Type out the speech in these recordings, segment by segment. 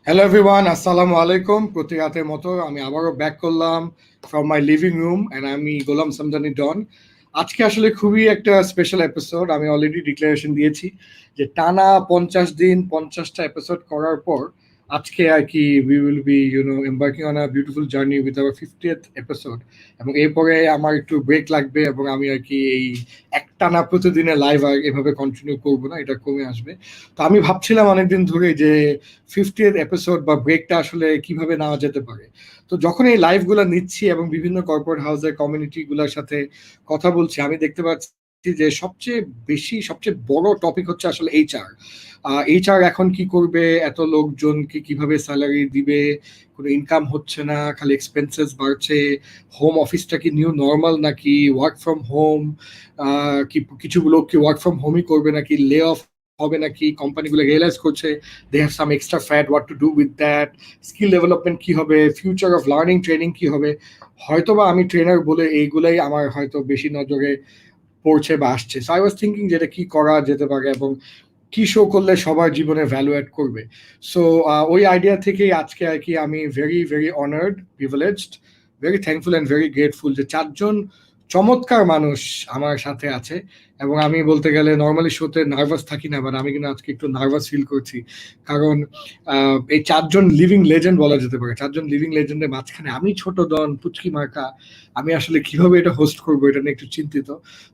Hello everyone, আসসালামু আলাইকুম। প্রতি রাতের মতো আমি আবারও ব্যাক করলাম from my living room and আমি গোলাম সামদানি ডন। আজকে আসলে খুবই একটা স্পেশাল এপিসোড। আমি অলরেডি ডিক্লারেশন দিয়েছি যে টানা 50 দিন 50টা এপিসোড করার পর আজকে আর কি we will be embarking on a beautiful journey with our 50th episode. এবং এরপরে আমার একটু ব্রেক লাগবে এবং আমি আর কি এই একটানা প্রতিদিনে লাইভ আর এভাবে কন্টিনিউ করবো না, এটা কমে আসবে। তো আমি ভাবছিলাম অনেকদিন ধরে যে 50th এপিসোড বা ব্রেকটা আসলে কিভাবে নেওয়া যেতে পারে। তো যখন এই লাইভগুলো নিচ্ছি এবং বিভিন্ন কর্পোরেট হাউসের কমিউনিটিগুলোর সাথে কথা বলছি, আমি দেখতে পাচ্ছি যে সবচেয়ে বড় টপিক হচ্ছে আসলে এইচআর এখন কি করবে, এত লোকজনকে কিভাবে স্যালারি দিবে, কোনো ইনকাম হচ্ছে না, খালি এক্সপেন্সেস বাড়ছে, হোম অফিসটা কি নিউ নর্মাল নাকি ওয়ার্ক ফ্রম হোম, কি কিছু লোক কি ওয়ার্ক ফ্রম হোমই করবে নাকি লে অফ হবে নাকি, কোম্পানিগুলো রিয়েলাইজ করছে they have some extra fat, what to do with that, skill development কি হবে, ফিউচার অফ লার্নিং ট্রেনিং কি হবে। হয়তোবা আমি ট্রেনার বলে এইগুলাই আমার হয়তো বেশি নজরে পড়ছে বা আসছে। সো আই ওয়াজ থিঙ্কিং যে এটা কি করা যেতে পারে এবং কি শো করলে সবার জীবনে ভ্যালু অ্যাড করবে। সো ওই আইডিয়া থেকেই আজকে আর কি আমি very very honoured, privileged, very thankful and very grateful যে 4 জন চমৎকার মানুষ আমার সাথে আছে। এবং আমি বলতে গেলে নর্মালি শোতে নার্ভাস থাকি না, বাট আমি কিন্তু আজকে একটু নার্ভাস ফিল করছি, কারণ এই 4 জন লিভিং লেজেন্ড বলা যেতে পারে। 4 জন লিভিং লেজেন্ডের মাঝখানে আমি ছোট দন পুচকি মার্কা, আমি আসলে কিভাবে এটা হোস্ট করবো এটা নিয়ে একটু চিন্তিত।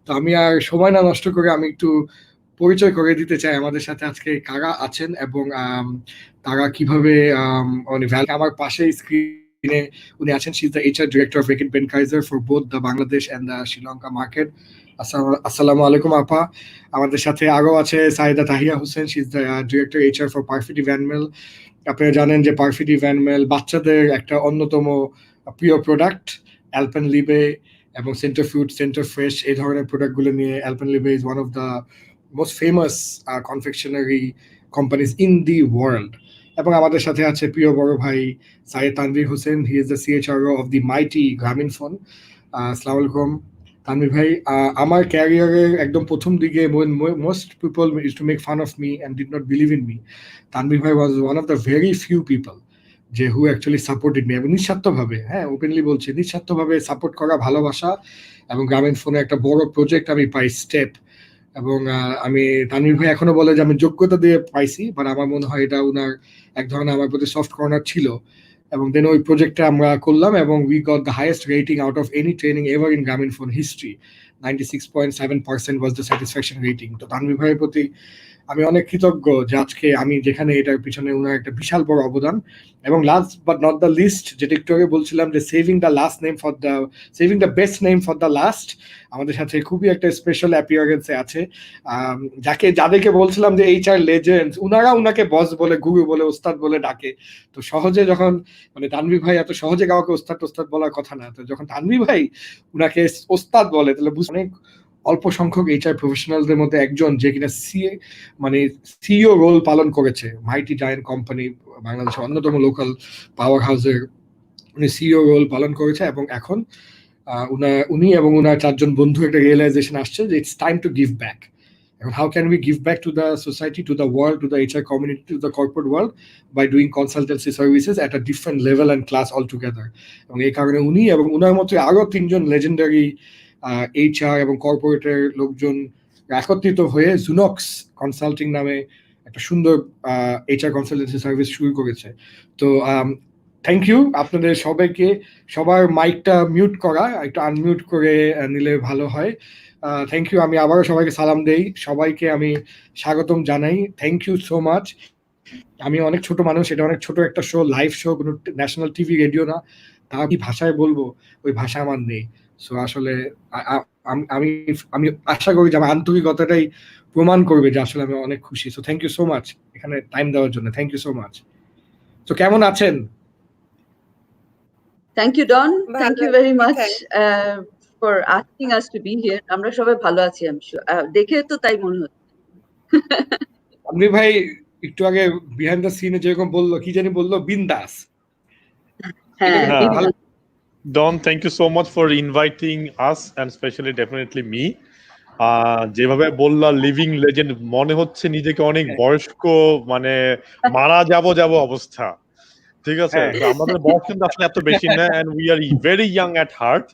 তো আমি আর সময় না নষ্ট করে আমি একটু পরিচয় করে দিতে চাই আমাদের সাথে আজকে কারা আছেন এবং তারা কিভাবে মানে আমার পাশেই স্ক্রিনে উনি আছেন। She is the HR director of Reckitt Benckiser for both the Bangladesh and the Sri Lanka market. আসসালামু আলাইকুম আপা। আমাদের সাথে আরো আছে Saida Tahiya Hossain, she is the director HR for Perfetti Van Melle. আপনারা জানেন যে পারফেটি ভ্যানমেল বাচ্চাদের একটা অন্যতম প্রিয় প্রোডাক্ট। অ্যালপেনলিবে এবং সেন্টার ফ্রুট, সেন্টার ফ্রেশ এই ধরনের প্রোডাক্টগুলো নিয়ে Alpenliebe is one of the most famous confectionery companies in the world. এবং আমাদের সাথে আছে প্রিয় বড় ভাই Saiyed Tanvir Hossain, he is the CHRO of the mighty Grameenphone. আসসালামু আলাইকুম তানভীর ভাই। আমার ক্যারিয়ারের একদম প্রথম দিকে most people used to make fun of me and did not believe in me. Tanvir ভাই was one of the very few people যে who actually supported me, এবং নিঃস্বার্থভাবে, হ্যাঁ ওপেনলি বলছি, নিঃস্বার্থভাবে সাপোর্ট করা, ভালোবাসা। এবং গ্রামীণফোনে একটা বড় প্রজেক্ট আমি পাই স্টেপ, এবং আমি তানভীর ভাই এখনো বলে যে আমি যোগ্যতা দিয়ে পাইছি, বাট আমার মনে হয় এটা উনার এক ধরনের আমার প্রতি সফট কর্নার ছিল। এবং দেন ওই প্রজেক্টটা আমরা করলাম এবং we got the highest rating out of any training ever in Grameenphone history. 96.7% was the satisfaction rating. তো তানভীর ভাইয়ের প্রতি আমি অনেক কৃতজ্ঞ যে আজকে আমি যেখানে, এটার পিছনে ওনার একটা বিশাল বড় অবদান। এবং last but not the least, যেটা একটু আগে বলছিলাম যে saving the best name for the last, আমাদের সাথে খুবই একটা স্পেশাল অ্যাপিয়ারেন্সে আছে, যাদেরকে বলছিলাম যে HR লেজেন্ডস, উনারা উনাকে বস বলে, গুরু বলে, ওস্তাদ বলে ডাকে। তো সহজে যখন মানে তানভীর ভাই এত সহজে কাউকে ওস্তাদ বলার কথা না, তো যখন তানভীর ভাই উনাকে ওস্তাদ বলে তাহলে অনেক অল্প সংখ্যক HR প্রফেশনালদের মধ্যে একজন যে কিনা সিইও রোল পালন করেছে মাইটি জায়ান্ট কোম্পানি, বাংলাদেশের অন্যতম লোকাল পাওয়ার হাউসের উনি সিইও রোল পালন করেছে। এবং এখন উনি এবং উনার 4 জন বন্ধু একটা রিয়েলাইজেশন আসছে যে it's time to give back. এখন how can we give back to the society, to the world, to the HR community, to the corporate world by doing consultancy services at a different level and class all together. এবং এই কারণে উনি এবং উনার মতো আরো 3 জন legendary HR এবং কর্পোরেটের লোকজন একত্রিত হয়ে ZUNOKS কনসাল্টিং নামে একটা সুন্দর HR কনসালটেন্সি সার্ভিস শুরু করেছে। তো থ্যাংক ইউ আপনাদের সবাইকে। সবার মাইকটা মিউট করা, একটু আনমিউট করে নিলে ভালো হয়। Thank you. আমি আবারও সবাইকে সালাম দেই, সবাইকে আমি স্বাগতম জানাই। Thank you so much. আমি অনেক ছোট মানুষ, এটা অনেক ছোট একটা শো, লাইভ শো, কোনো ন্যাশনাল টিভি রেডিও না, তা কি ভাষায় বলবো ওই ভাষা আমার নেই। সো আসলে আমি আমি আশা করি যে আমার আন্তরিকতাটাই প্রমাণ করবে যে আসলে আমি অনেক খুশি। So thank you so much এখানে টাইম দেওয়ার জন্য, থ্যাংক ইউ সো মাচ। তো কেমন আছেন? Thank you, Don. Thank you very much for asking us to be here. আমরা সবাই ভালো আছি, আমি দেখে তো তাই মনে হচ্ছে। আপনি ভাই একটু আগে বিহাইন্ড দ্য সিনে যেরকম বললো, কি জানি বললো, বিন্দাস। হ্যাঁ, Don, thank you so much for inviting us and especially definitely me. যেভাবে বললা লিভিং লেজেন্ড, মনে হচ্ছে নিজেকে অনেক বয়স্ক, মানে মারা যাব অবস্থা। ঠিক আছে, তো আমাদের বয়স কিন্তু আসলে এত বেশি না, and we are very young at heart.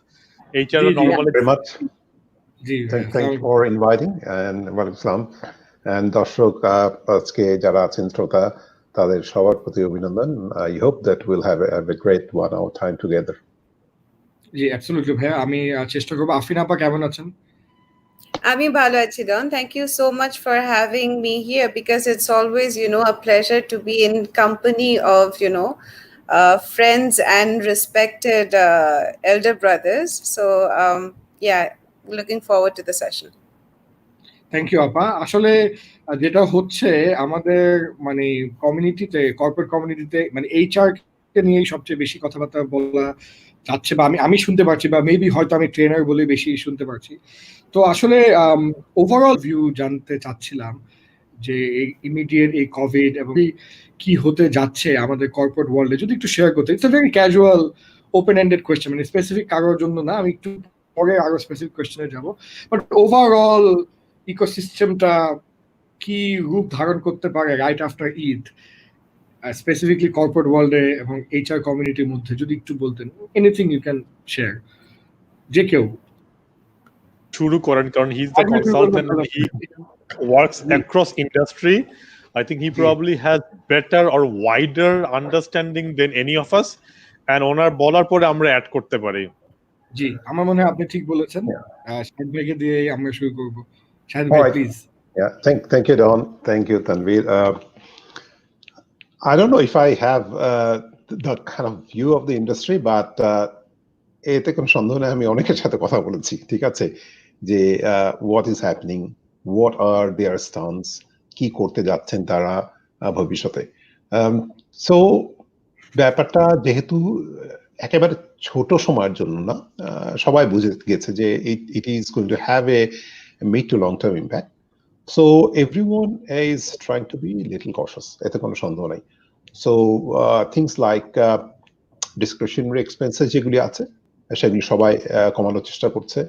HR normally very much. Thanks for inviting and welcome. And দর্শক আজকে যারা আছেন শ্রোতা, তাদের সবার প্রতি অভিনন্দন। I hope that we'll have a great 1 hour time together. G absolutely ভাই, আমি চেষ্টা করব। আফরিন আপা কেমন আছেন? আমি ভালো আছি Don. Thank you so much for having me here, because it's always, a pleasure to be in company of, friends and respected elder brothers. So, yeah, looking forward to the session. Thank you আপা। আসলে যেটা হচ্ছে আমাদের মানে কমিউনিটিতে, corporate কমিউনিটিতে, মানে HR কে নিয়েই সবচেয়ে বেশি কথাবার্তা বলা যাচ্ছে, বা আমি শুনতে পারছি, বা মেবি হয়তো আমি ট্রেনার বলে বেশি শুনতে পারছি। তো আসলে ওভারঅল ভিউ জানতে চাচ্ছিলাম যে এই ইমিডিয়েট এই কোভিড এবং কি হতে যাচ্ছে আমাদের কর্পোরেট ওয়ার্ল্ডে, যদি একটু শেয়ার করতে। It's a very casual open ended question, মানে স্পেসিফিক কারোর জন্য না, আমি একটু পরে আরো স্পেসিফিক কোয়েশ্চেনে যাব, বাট ওভারঅল ইকোসিস্টেমটা কি রূপ ধারণ করতে পারে right after Eid, specifically corporate ওয়ার্ল্ডে এবং এইচআর কমিউনিটির মধ্যে যদি একটু বলতেন, এনিথিং ইউ ক্যান শেয়ার, যে কেউ শুরু করেন, কারণ হি is the consultant, he works across industry. I think he probably has better or wider understanding than any of us, and ওনার বলার পরে আমরা অ্যাড করতে পারি. জি, আমার মনে হয় আপনি ঠিক বলেছেন. শাহেদ ভাইকে দিয়ে আমরা শুরু করব. শাহেদ ভাই, please. Yeah, thank you, Don. Thank you, Tanvir. I don't know if I have the kind of view of the industry, but এতে কোনো সন্দেহ নেই আমি অনেকের সাথে কথা বলেছি, ঠিক আছে, যে what is happening, what are their stance, কি করতে যাচ্ছেন তারা ভবিষ্যতে. সো ব্যাপারটা যেহেতু একেবারে ছোট সময়ের জন্য না, সবাই বুঝে গেছে যে it is going to have a mid to long term impact. So everyone is trying to be a little cautious. এতে কোনো সন্দেহ নাই. So things like discretionary expenses যেগুলি আছে সেগুলি সবাই কমানোর চেষ্টা করছে,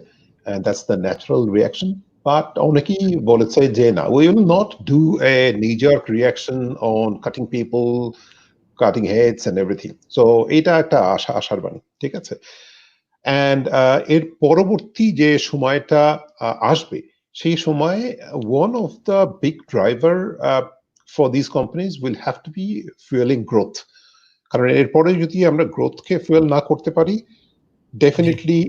and that's the natural reaction. But অনেকেই বলেছে যে না, we will not do a knee-jerk reaction on cutting people, cutting heads and everything. So এটা একটা আশার বাণী, ঠিক আছে. And এর পরবর্তী যে সময়টা আসবে, সেই সময়ে one of the big driver for these companies will have to be fueling growth. কারণ এরপরে যদি আমরা গ্রোথকে ফুয়েল না করতে পারি, ডেফিনেটলি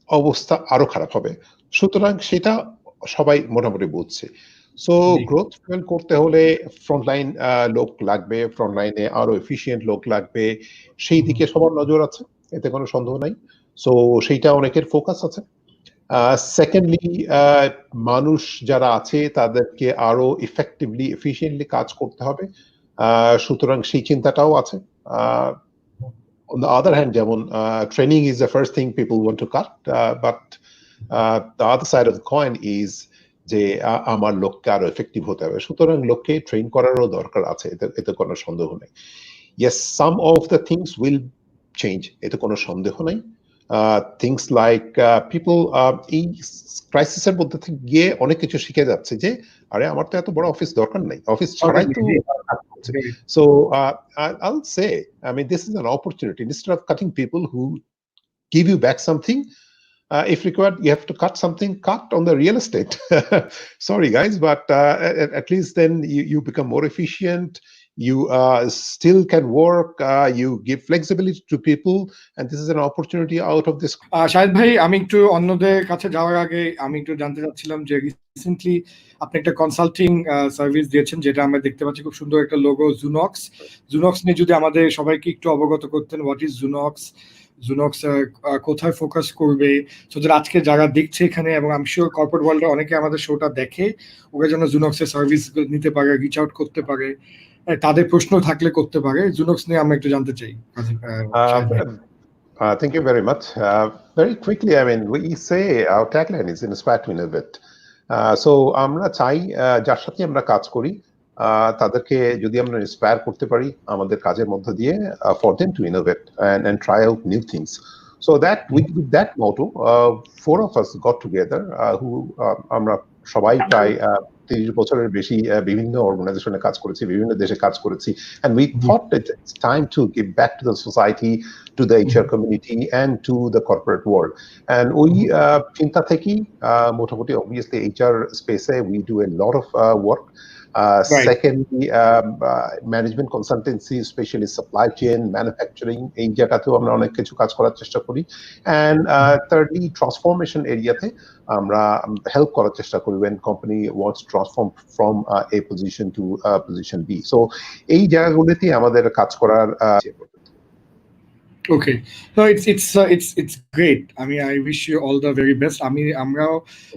অবস্থা আরো খারাপ হবে. সুতরাং সেটা সবাই মোটামুটি বুঝছে. সো গ্রোথ ফুয়েল করতে হলে ফ্রন্টলাইন লোক লাগবে, ফ্রন্টলাইনে আরো এফিশিয়েন্ট লোক লাগবে, সেই দিকে সবার নজর আছে, এতে কোনো সন্দেহ নাই. সো সেইটা অনেকের ফোকাস আছে. সেকেন্ডলি, মানুষ যারা আছে তাদেরকে আরো ইফেক্টিভলি এফিশিয়েন্টলি কাজ করতে হবে, সুতরাং সেই চিন্তাটাও আছে. On the other hand, যেমন training is the first thing people want to cut, but the other side of the coin is যে আমার লোককে আরো এফেক্টিভ হতে হবে, সুতরাং লোককে ট্রেন করারও দরকার আছে, এতে কোনো সন্দেহ নেই. Yes, some of the things will change, এতে কোনো সন্দেহ নেই. Things like people এই ক্রাইসিসের মধ্যে গিয়ে অনেক কিছু শিখে যাচ্ছে যে আরে আমার তো এত বড় অফিস দরকার নেই, অফিস ছাড়াই তো. So I'll say, I mean, this is an opportunity. Instead of cutting people who give you back something, if required, you have to cut something, cut on the real estate. Sorry guys, but at least then you become more efficient. You still can work, you give flexibility to people, and this is an opportunity out of this. Shahed ভাই, আমি একটু অন্যদের কাছে যাওয়ার আগে আমি একটু জানতে চাচ্ছিলাম যে রিসেন্টলি আপনি একটা কনসাল্টিং সার্ভিস দিয়েছেন, যেটা আমরা দেখতে পাচ্ছি, খুব সুন্দর একটা লোগো, জুনক্স. জুনক্স নিয়ে যদি আমাদের সবাইকে একটু অবগত করতেন, হোয়াট ইজ জুনক্স, জুনক্স কোথায় ফোকাস করবে, সো যে আজকে যারা দেখছে এখানে, এবং আমি শিওর কর্পোরেট ওয়ার্ল্ডে অনেকে আমাদের শোটা দেখে, ওরা যেন জুনক্সের সার্ভিস নিতে পারে, রিচ আউট করতে পারে, তাদের প্রশ্ন থাকলে করতে পারে. জুনক্স নিয়ে আমরা একটু জানতে চাই. Thank you very much. Very quickly, I mean, we say our tagline is inspire to innovate. So আমরা চাই যার সাথে আমরা কাজ করি তাদেরকে যদি আমরা ইন্সপায়ার করতে পারি আমাদের কাজের মধ্যে দিয়ে, for them to innovate and try out new things. So that with that motto, four of us got together, who আমরা সবাই প্রায় 30 বছরের বেশি বিভিন্ন অর্গানাইজেশনে কাজ করেছি, বিভিন্ন দেশে কাজ করেছি, and we thought that it's time to give back to the society, to the HR community and to the corporate world. And ওই চিন্তা থেকেই মোটামুটি obviously HR স্পেসে we do a lot of work. Secondly, management consultancy, especially supply chain, manufacturing, এই জায়গাতেও আমরা অনেক কিছু কাজ করার চেষ্টা করি. And thirdly, transformation এরিয়াতে আমরা হেল্প করার চেষ্টা করি when company wants to transform from a position to position B. So এই জায়গাগুলোতে আমাদের কাজ করার Okay, no, it's great. I mean, I wish you all the very best. আমরাও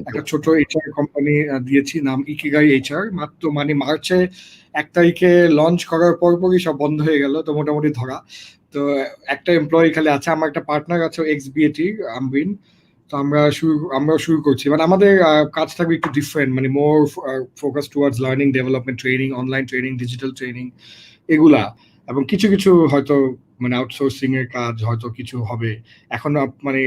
একটা ছোট HR কোম্পানি দিয়েছি, নাম ইকিগাই HR, মাত্র মানে মার্চে 1 তারিখে লঞ্চ করার পরপরই সব বন্ধ হয়ে গেল, তো মোটামুটি ধরা. তো একটা এমপ্লয়ি খালি আছে, আমার একটা পার্টনার আছে ex-BAT, আমরিন. তো আমরা শুরু করছি, মানে আমাদের কাজ থাকবে একটু ডিফারেন্ট, মানে মোর focus towards learning, development, training, online training, digital training, এগুলা, এবং কিছু হয়তো মানে আউটসোর্সিং এর কাজ হয়তো কিছু হবে এখন মানে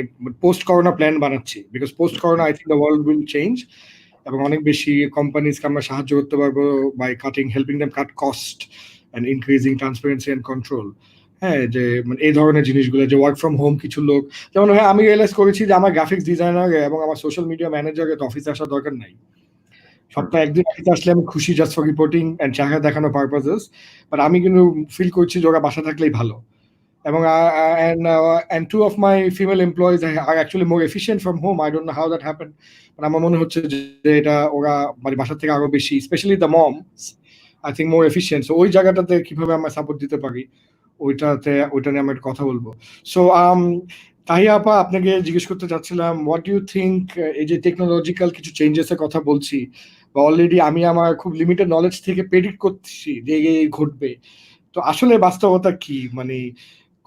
পোস্ট করোনা প্ল্যান বানাচ্ছি because post corona I think the world will change এবং অনেক বেশি কোম্পানিজকে আমরা সাহায্য করতে পারবো by helping them cut cost and increasing transparency and control. হ্যাঁ, যে মানে এই ধরনের জিনিসগুলো যে ওয়ার্ক ফ্রম হোম কিছু লোক যেমন হ্যাঁ আমি রিয়েলাইজ করেছি যে আমার গ্রাফিক্স ডিজাইনার এবং আমার সোশ্যাল মিডিয়া ম্যানেজারের তো অফিসে আসার দরকার নাই, সপ্তাহে একদিন অফিসে আসলে আমি খুশি জাস্ট ফর রিপোর্টিং অ্যান্ড চেহারা দেখানো পারপাসেস, বাট আমি কিন্তু ফিল করছি যে ওরা বাসা থাকলেই ভালো এবং and two of my female employees are actually more efficient from home. I don't know how that happened, but আমার মনে হচ্ছে যে এটা ওরা মানে বাসা থেকে আরো বেশি specially the moms I think more efficient. So ওই জায়গাটাতে কিভাবে আমরা সাপোর্ট দিতে পারি ওইটা নিয়ে আমরা কথা বলবো। সো তাহিয়া আপা আপনাকে জিজ্ঞেস করতে চাচ্ছিলাম হোয়াট ডু ইউ থিঙ্ক এই যে টেকনোলজিক্যাল কিছু চেঞ্জেস এর কথা বলছি বা অলরেডি আমি আমার খুব লিমিটেড নলেজ থেকে প্রেডিক্ট করছি যে এই ঘটবে, তো আসলে বাস্তবতা কি মানে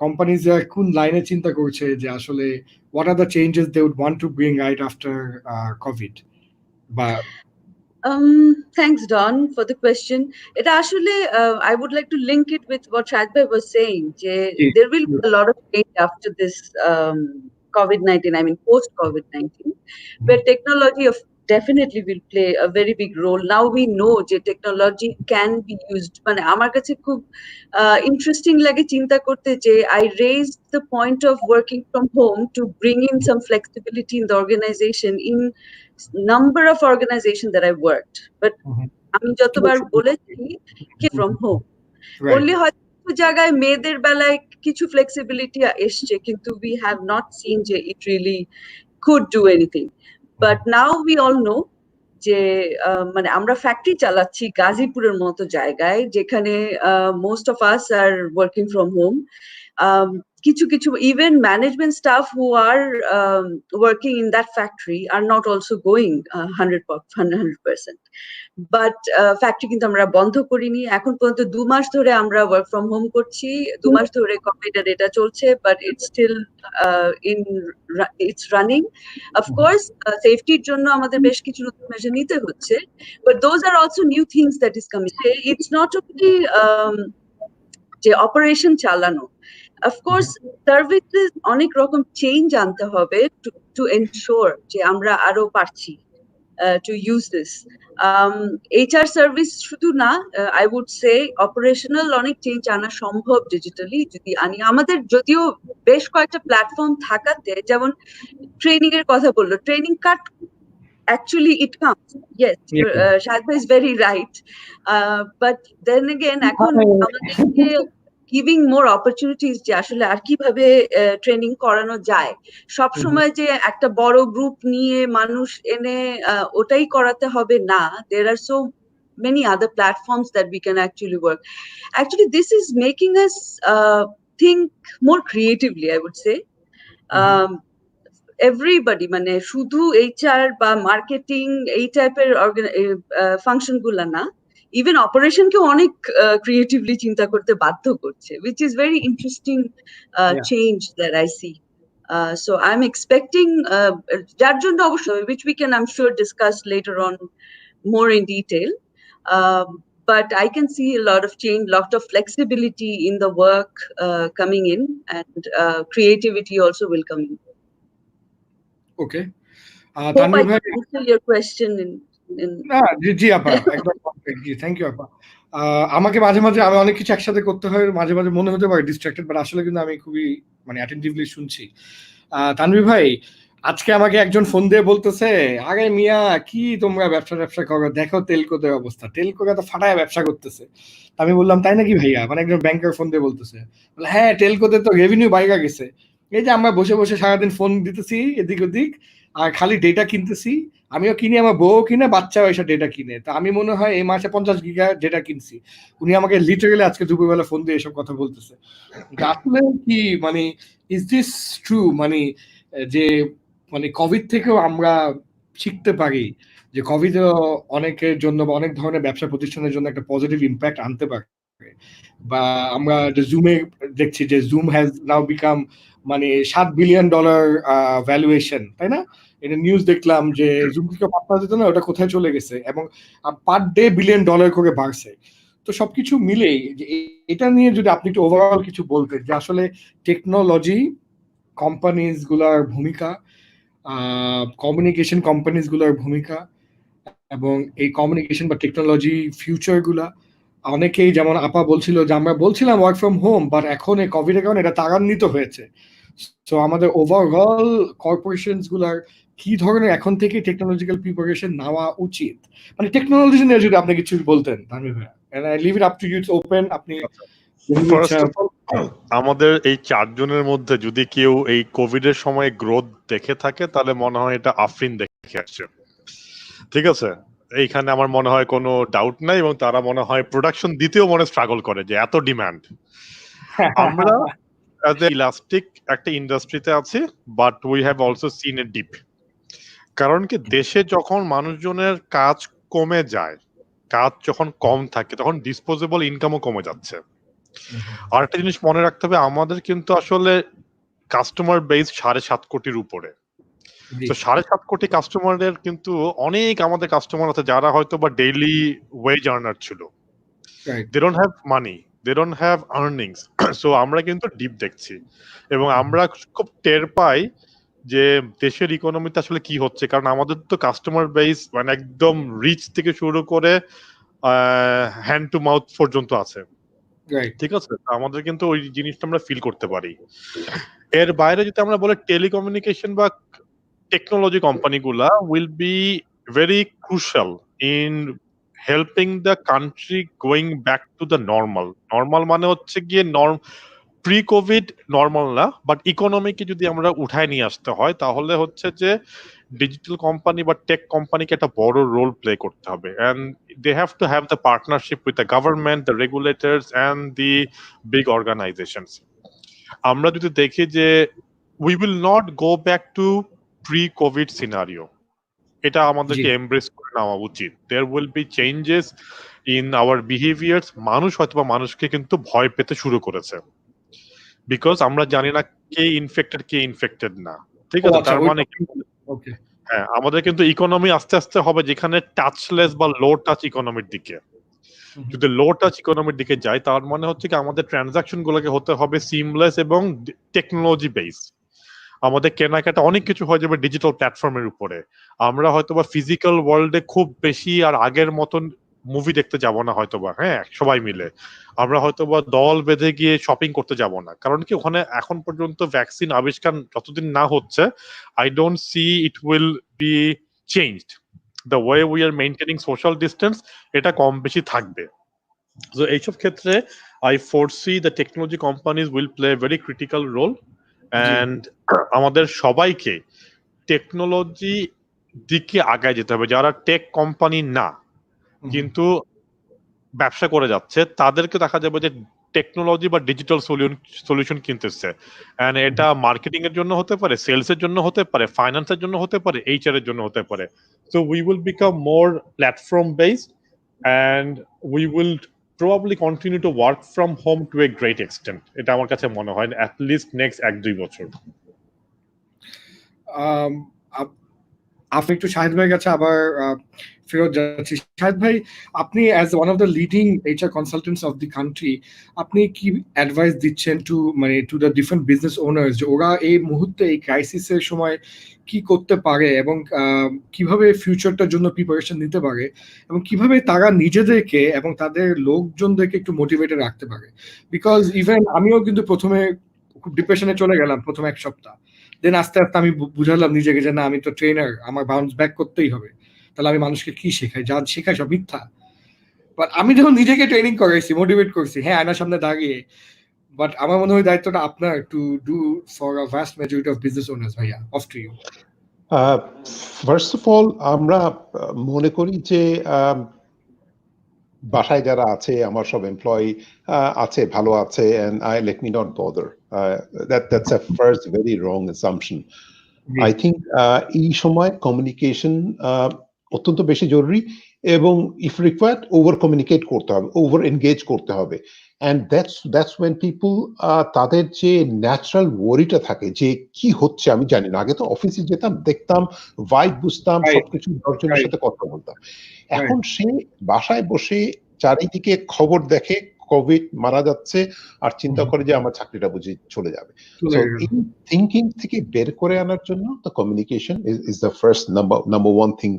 কোম্পানিজ কোন লাইনে চিন্তা করছে যে আসলে what are the changes they would want to bring right after COVID? But Thanks, Don, for the question. It actually, I would like to link it with what Shahed was saying. There will be a lot of change after this COVID-19, I mean post-COVID-19, where technology definitely will play a very big role. Now we know that technology can be used. মানে আমার কাছে খুব interesting লাগে চিন্তা করতে যে I raised the point of working from home to bring in some flexibility in the organization in number of organizations that I worked. But আমি যতবার বলেছি from home. Only হয়তো জায়গায় মেয়েদের বেলায় কিছু flexibility এসছে কিন্তু we have not seen যে it really could do anything. But now we all know যে মানে আমরা ফ্যাক্টরি চালাচ্ছি গাজীপুরের মতো জায়গায় যেখানে most of us are working from home. কিছু even management staff who are working in that factory are not also going 100%. But factory কিন্তু আমরা বন্ধ করিনি, এখন পর্যন্ত 2 মাস ধরে আমরা ওয়ার্ক ফ্রম হোম করছি, 2 মাস ধরে কোভিডের এটা চলছে, but it's still it's running. Of course সেফটির জন্য আমাদের বেশ কিছু নতুন মেজার নিতে হচ্ছে, but those are also new things that is coming. It's not only যে অপারেশন চালানো, অফকোর্স সার্ভিসেস অনেক রকম চেঞ্জ আনতে হবে টু এনশোর যে আমরা আরো পারছি to use this. HR service শুধু না, I would say operational অনেক চেঞ্জ আনা সম্ভব digitally যদি আনি। আমাদের যদিও বেশ কয়েকটা প্ল্যাটফর্ম থাকাতে, যেমন ট্রেনিং এর কথা বললো, training card actually it comes, yes, Shahed is very right, but then again এখন আমাদেরকে giving more opportunities যে আসলে আর কিভাবে ট্রেনিং করানো যায়। সব সময় যে একটা বড় গ্রুপ নিয়ে মানুষ এনে ওটাই করাতে হবে না, there are so many other platforms that we can actually work. Actually this is making us think more creatively, I would say. Everybody মানে শুধু HR বা মার্কেটিং এই টাইপের ফাংশন গুলা না, even operation কেও অনেক creatively চিন্তা করতে বাধ্য করছে, which is very interesting change that I see. So I'm expecting যার জন্য অবশ্যই, which we can I'm sure discuss later on more in detail, but I can see a lot of change, lot of flexibility in the work coming in, and creativity also will come in. Okay. Tanvir bhai, answer your question in জি আপা, একদম জি, thank you আপা। আমাকে মাঝে মাঝে আমি অনেক কিছু একসাথে করতে হয়, মাঝে মাঝে মনে হতে পারে ডিস্ট্রাক্টেড, বাট আসলে কিন্তু আমি খুবই মানে অ্যাটেন্টিভলি শুনছি। তানভীর ভাই, আজকে আমাকে একজন ফোন দিয়ে বলতেছে, আরে মিয়া কি তোমরা ব্যবসা করো, দেখো তেলকোদের অবস্থা, তেলকোরা তো ফাটায় ব্যবসা করতেছে। আমি বললাম তাই নাকি ভাইয়া? মানে একজন ব্যাংকার ফোন দিয়ে বলতেছে, হ্যাঁ তেলকোদের তো রেভিনিউ বাইরে গেছে, এই যে আমরা বসে বসে সারাদিন ফোন দিতেছি এদিক ওদিক আর খালি ডেটা কিনতেছি, আমিও কিনি, আমার বউ কিনে, বাচ্চাও এসে ডেটা কিনে, তা আমি মনে হয় এই মাসে 50 গিগা ডেটা কিনছি। উনি আমাকে লিটারালি আজকে দুপুরবেলা ফোন দিয়ে এসব কথা বলতেছে। আসলে কি মানে ইজ দিস ট্রু, মানে যে মানে কোভিড থেকেও আমরা শিখতে পারি যে কোভিড অনেকের জন্য বা অনেক ধরনের ব্যবসা প্রতিষ্ঠানের জন্য একটা পজিটিভ ইম্প্যাক্ট আনতে পারে, বা আমরা যে জুমে দেখছি যে জুম হ্যাজ নাও বিকাম মানে $7 বিলিয়ন ভ্যালুয়েশন, তাই না? এটা নিউজ দেখলাম যে জুম থেকে পাত্তা দিত না, ওটা কোথায় চলে গেছে এবং পার ডে $1 বিলিয়ন করে বাড়ছে। তো সবকিছু মিলেই এটা নিয়ে যদি আপনি একটু ওভারঅল কিছু বলতেন যে আসলে টেকনোলজি কোম্পানিজ গুলার ভূমিকা, কমিউনিকেশন কোম্পানিজ গুলার ভূমিকা, এবং এই কমিউনিকেশন বা টেকনোলজি ফিউচার গুলা, অনেকেই যেমন আপা বলছিল যে আমরা বলছিলাম ওয়ার্ক ফ্রম হোম, বাট এখন এই কোভিডের কারণে এটা ত্বরান্বিত হয়েছে। সো আমাদের ওভারঅল কর্পোরেশনস গুলার কি ধরনের এখন থেকে টেকনোলজিক্যাল প্রিপারেশন নেওয়া উচিত, মানে টেকনোলজি নিয়ে যদি আপনি কিছু বলতেন তানভীর ভাইয়া, and I leave it up to you, it's open. আপনি ফার্স্ট অফ অল, আমাদের এই 4 জনের মধ্যে যদি কেউ এই কোভিড এর সময় গ্রোথ দেখে থাকে তাহলে মনে হয় এটা আফরিন দেখে আসছে, ঠিক আছে? এইখানে আমার মনে হয় কোনো ডাউট নাই, এবং তারা মনে হয় প্রোডাকশন দিতেও মনে স্ট্রাগল করে যে এত ডিমান্ড। আমরা as a ইলাস্টিক একটা ইন্ডাস্ট্রিতে আছি, but we have also scene a deep. কারণ কি, দেশে যখন মানুষজনের কাজ কমে যায়, কাজ যখন কম থাকে, তখন ডিসপোজেবল ইনকামও কমে যাচ্ছে। আর একটা জিনিস মনে রাখতে হবে, আমাদের কিন্তু আসলে কাস্টমার বেস 7.5 কোটির উপরে। তো 7.5 কোটি কাস্টমারের কিন্তু অনেক আমাদের কাস্টমার আছে যারা হয়তো বা ডেইলি ওয়েজ আর্নার ছিল, they don't have money, they don't have earnings. So আমরা কিন্তু ডিপ দেখছি, এবং আমরা খুব টের পাই যে দেশের ইকোনমিতে আসলে কি হচ্ছে। কারণ আমাদের তো কাস্টমার বেস মানে একদম রিচ থেকে শুরু করে হ্যান্ড টু মাউথ পর্যন্ত আছে, ঠিক আছে? আমাদের কিন্তু ওই জিনিসটা আমরা ফিল করতে পারি। এর বাইরে যদি আমরা বলি, টেলিকমিউনিকেশন বা টেকনোলজি কোম্পানিগুলা will be very crucial in helping the country going back to the normal. Normal মানে হচ্ছে গিয়ে প্রি কোভিড নর্মাল না, বাট ইকোনমিকে যদি আমরা উঠায় নিয়ে আসতে হয় তাহলে হচ্ছে যে ডিজিটাল কোম্পানি বা টেক কোম্পানিকে একটা বড় রোল প্লে করতে হবে, and they have to have the partnership with the government, the regulators and the big organisations. আমরা যদি দেখি যে we will not go back to pre covid scenario, এটা আমাদেরকে এমব্রেস করে নেওয়া উচিত। There will be changes in our behaviours. মানুষ হয়তো বা মানুষকে কিন্তু ভয় পেতে শুরু করেছে, বিকজ আমরা জানি না কে ইনফেক্টেড না, ঠিক আছে? তার মানে হ্যাঁ, আমাদের কিন্তু ইকোনমি আস্তে আস্তে হবে যেখানে টাচলেস বা লো টাচ ইকোনমির দিকে। যদি লো টাচ ইকোনমির দিকে যায়, তার মানে হচ্ছে কি আমাদের ট্রানজাকশন গুলোকে হতে হবে সিমলেস এবং টেকনোলজি বেস। আমাদের কেনাকাটা অনেক কিছু হয়ে যাবে ডিজিটাল প্ল্যাটফর্মের উপরে। আমরা হয়তোবা ফিজিক্যাল ওয়ার্ল্ডে খুব বেশি আর আগের মতন মুভি দেখতে যাব না হয়তোবা, হ্যাঁ, সবাই মিলে। আমরা হয়তোবা দল বেঁধে গিয়ে শপিং করতে যাব না, কারণ কি ওখানে এখন পর্যন্ত ভ্যাকসিন আবিষ্কার যতদিন না হচ্ছে, I don't see it will be changed. The way we are maintaining social distance, এটা কম বেশি থাকবে। তো এইসব ক্ষেত্রে I foresee the technology companies will play very critical role, and আমাদের সবাইকে টেকনোলজি দিকে আগায় যেতে হবে। যারা টেক কোম্পানি না কিন্তু ব্যবসা করে যাচ্ছে, তাদেরকে দেখা যাবে যে টেকনোলজি বা ডিজিটাল সলিউশন কিনতেছে, এন্ড এটা মার্কেটিং এর জন্য হতে পারে, সেলস এর জন্য হতে পারে, ফাইন্যান্সের জন্য হতে পারে, এইচআর এর জন্য হতে পারে। So we will become more platform based, and we will probably continue to work from home to a great extent. এটা আমার কাছে মনে হয় at least next 1-2 বছর। আপনি একটু শাহেদ ভাইয়ের কাছে আবার ফেরত যাচ্ছি। শাহেদ ভাই, আপনি as one of the leading HR consultants of the country, আপনি কি অ্যাডভাইস দিচ্ছেন to the different business owners যে ওরা এই মুহূর্তে এই ক্রাইসিসের সময় কি করতে পারে, এবং কিভাবে ফিউচারটার জন্য প্রিপারেশন নিতে পারে, এবং কিভাবে তারা নিজেদেরকে এবং তাদের লোকজনদেরকে একটু মোটিভেটেড রাখতে পারে? বিকজ ইভেন আমিও কিন্তু প্রথমে খুব ডিপ্রেশনে চলে গেলাম প্রথম 1 সপ্তাহ, দেন আস্তে আস্তে আমি বুঝালাম নিজেকে যে না, আমি তো ট্রেনার, আমার বাউন্স ব্যাক করতেই হবে। তাহলে আমি মানুষকে কি শেখাই? যা শেখাই সব মিথ্যা। বাট আমি যখন নিজেকে ট্রেনিং করাইছি, মোটিভেট করছি, হ্যাঁ, আয়নার সামনে দাঁড়িয়ে, বাট আমার মনে হয় দায়িত্বটা আপনার to do for a vast majority of business owners. ভাইয়া, off to you. First of all, আমরা মনে করি যে বাসায় যারা আছে, আমার সব এমপ্লয়ি আছে, ভালো আছে, and I let me not bother. That's a first very wrong assumption. I think এই সময় কমিউনিকেশন অত্যন্ত বেশি জরুরি, এবং ইফ রিকোয়ার্ড ওভার কমিউনিকেট করতে হবে, ওভার এনগেজ করতে হবে। And that's when people তাদের যে ন্যাচারাল ওয়ারিটা থাকে যে কি হচ্ছে আমি জানি না। আগে তো অফিসে যেতাম, দেখতাম, ভাইব বুঝতাম, সবকিছু দশজনের সাথে কথা বলতাম। এখন সে বাসায় বসে চারিদিকে খবর দেখে কোভিড মারা যাচ্ছে আর চিন্তা করে যে আমার চাকরিটা বুঝি চলে যাবে। সো এই থিঙ্কিং থেকে বের করে আনার জন্য the communication is the first number one thing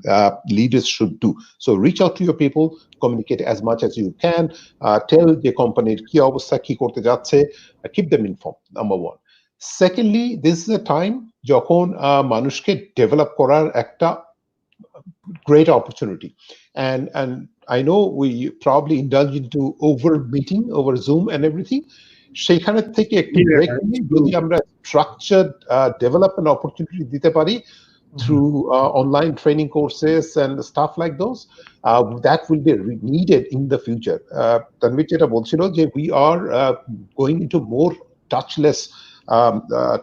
leaders should do. So reach out to your people, communicate as much as you can, tell the company কি অবস্থা, কি করতে যাচ্ছে, keep them informed, number one. Secondly, this is a time যখন মানুষকে develop করার একটা great opportunity, and I know we probably indulge into over meeting over Zoom and everything. সেখানে থেকে একটু ব্রেক নিয়ে যদি আমরা structured development opportunity দিতে পারি through online training courses and stuff like those, that will be needed in the future. Tanvir যেটা বলছিল যে we are going into more touchless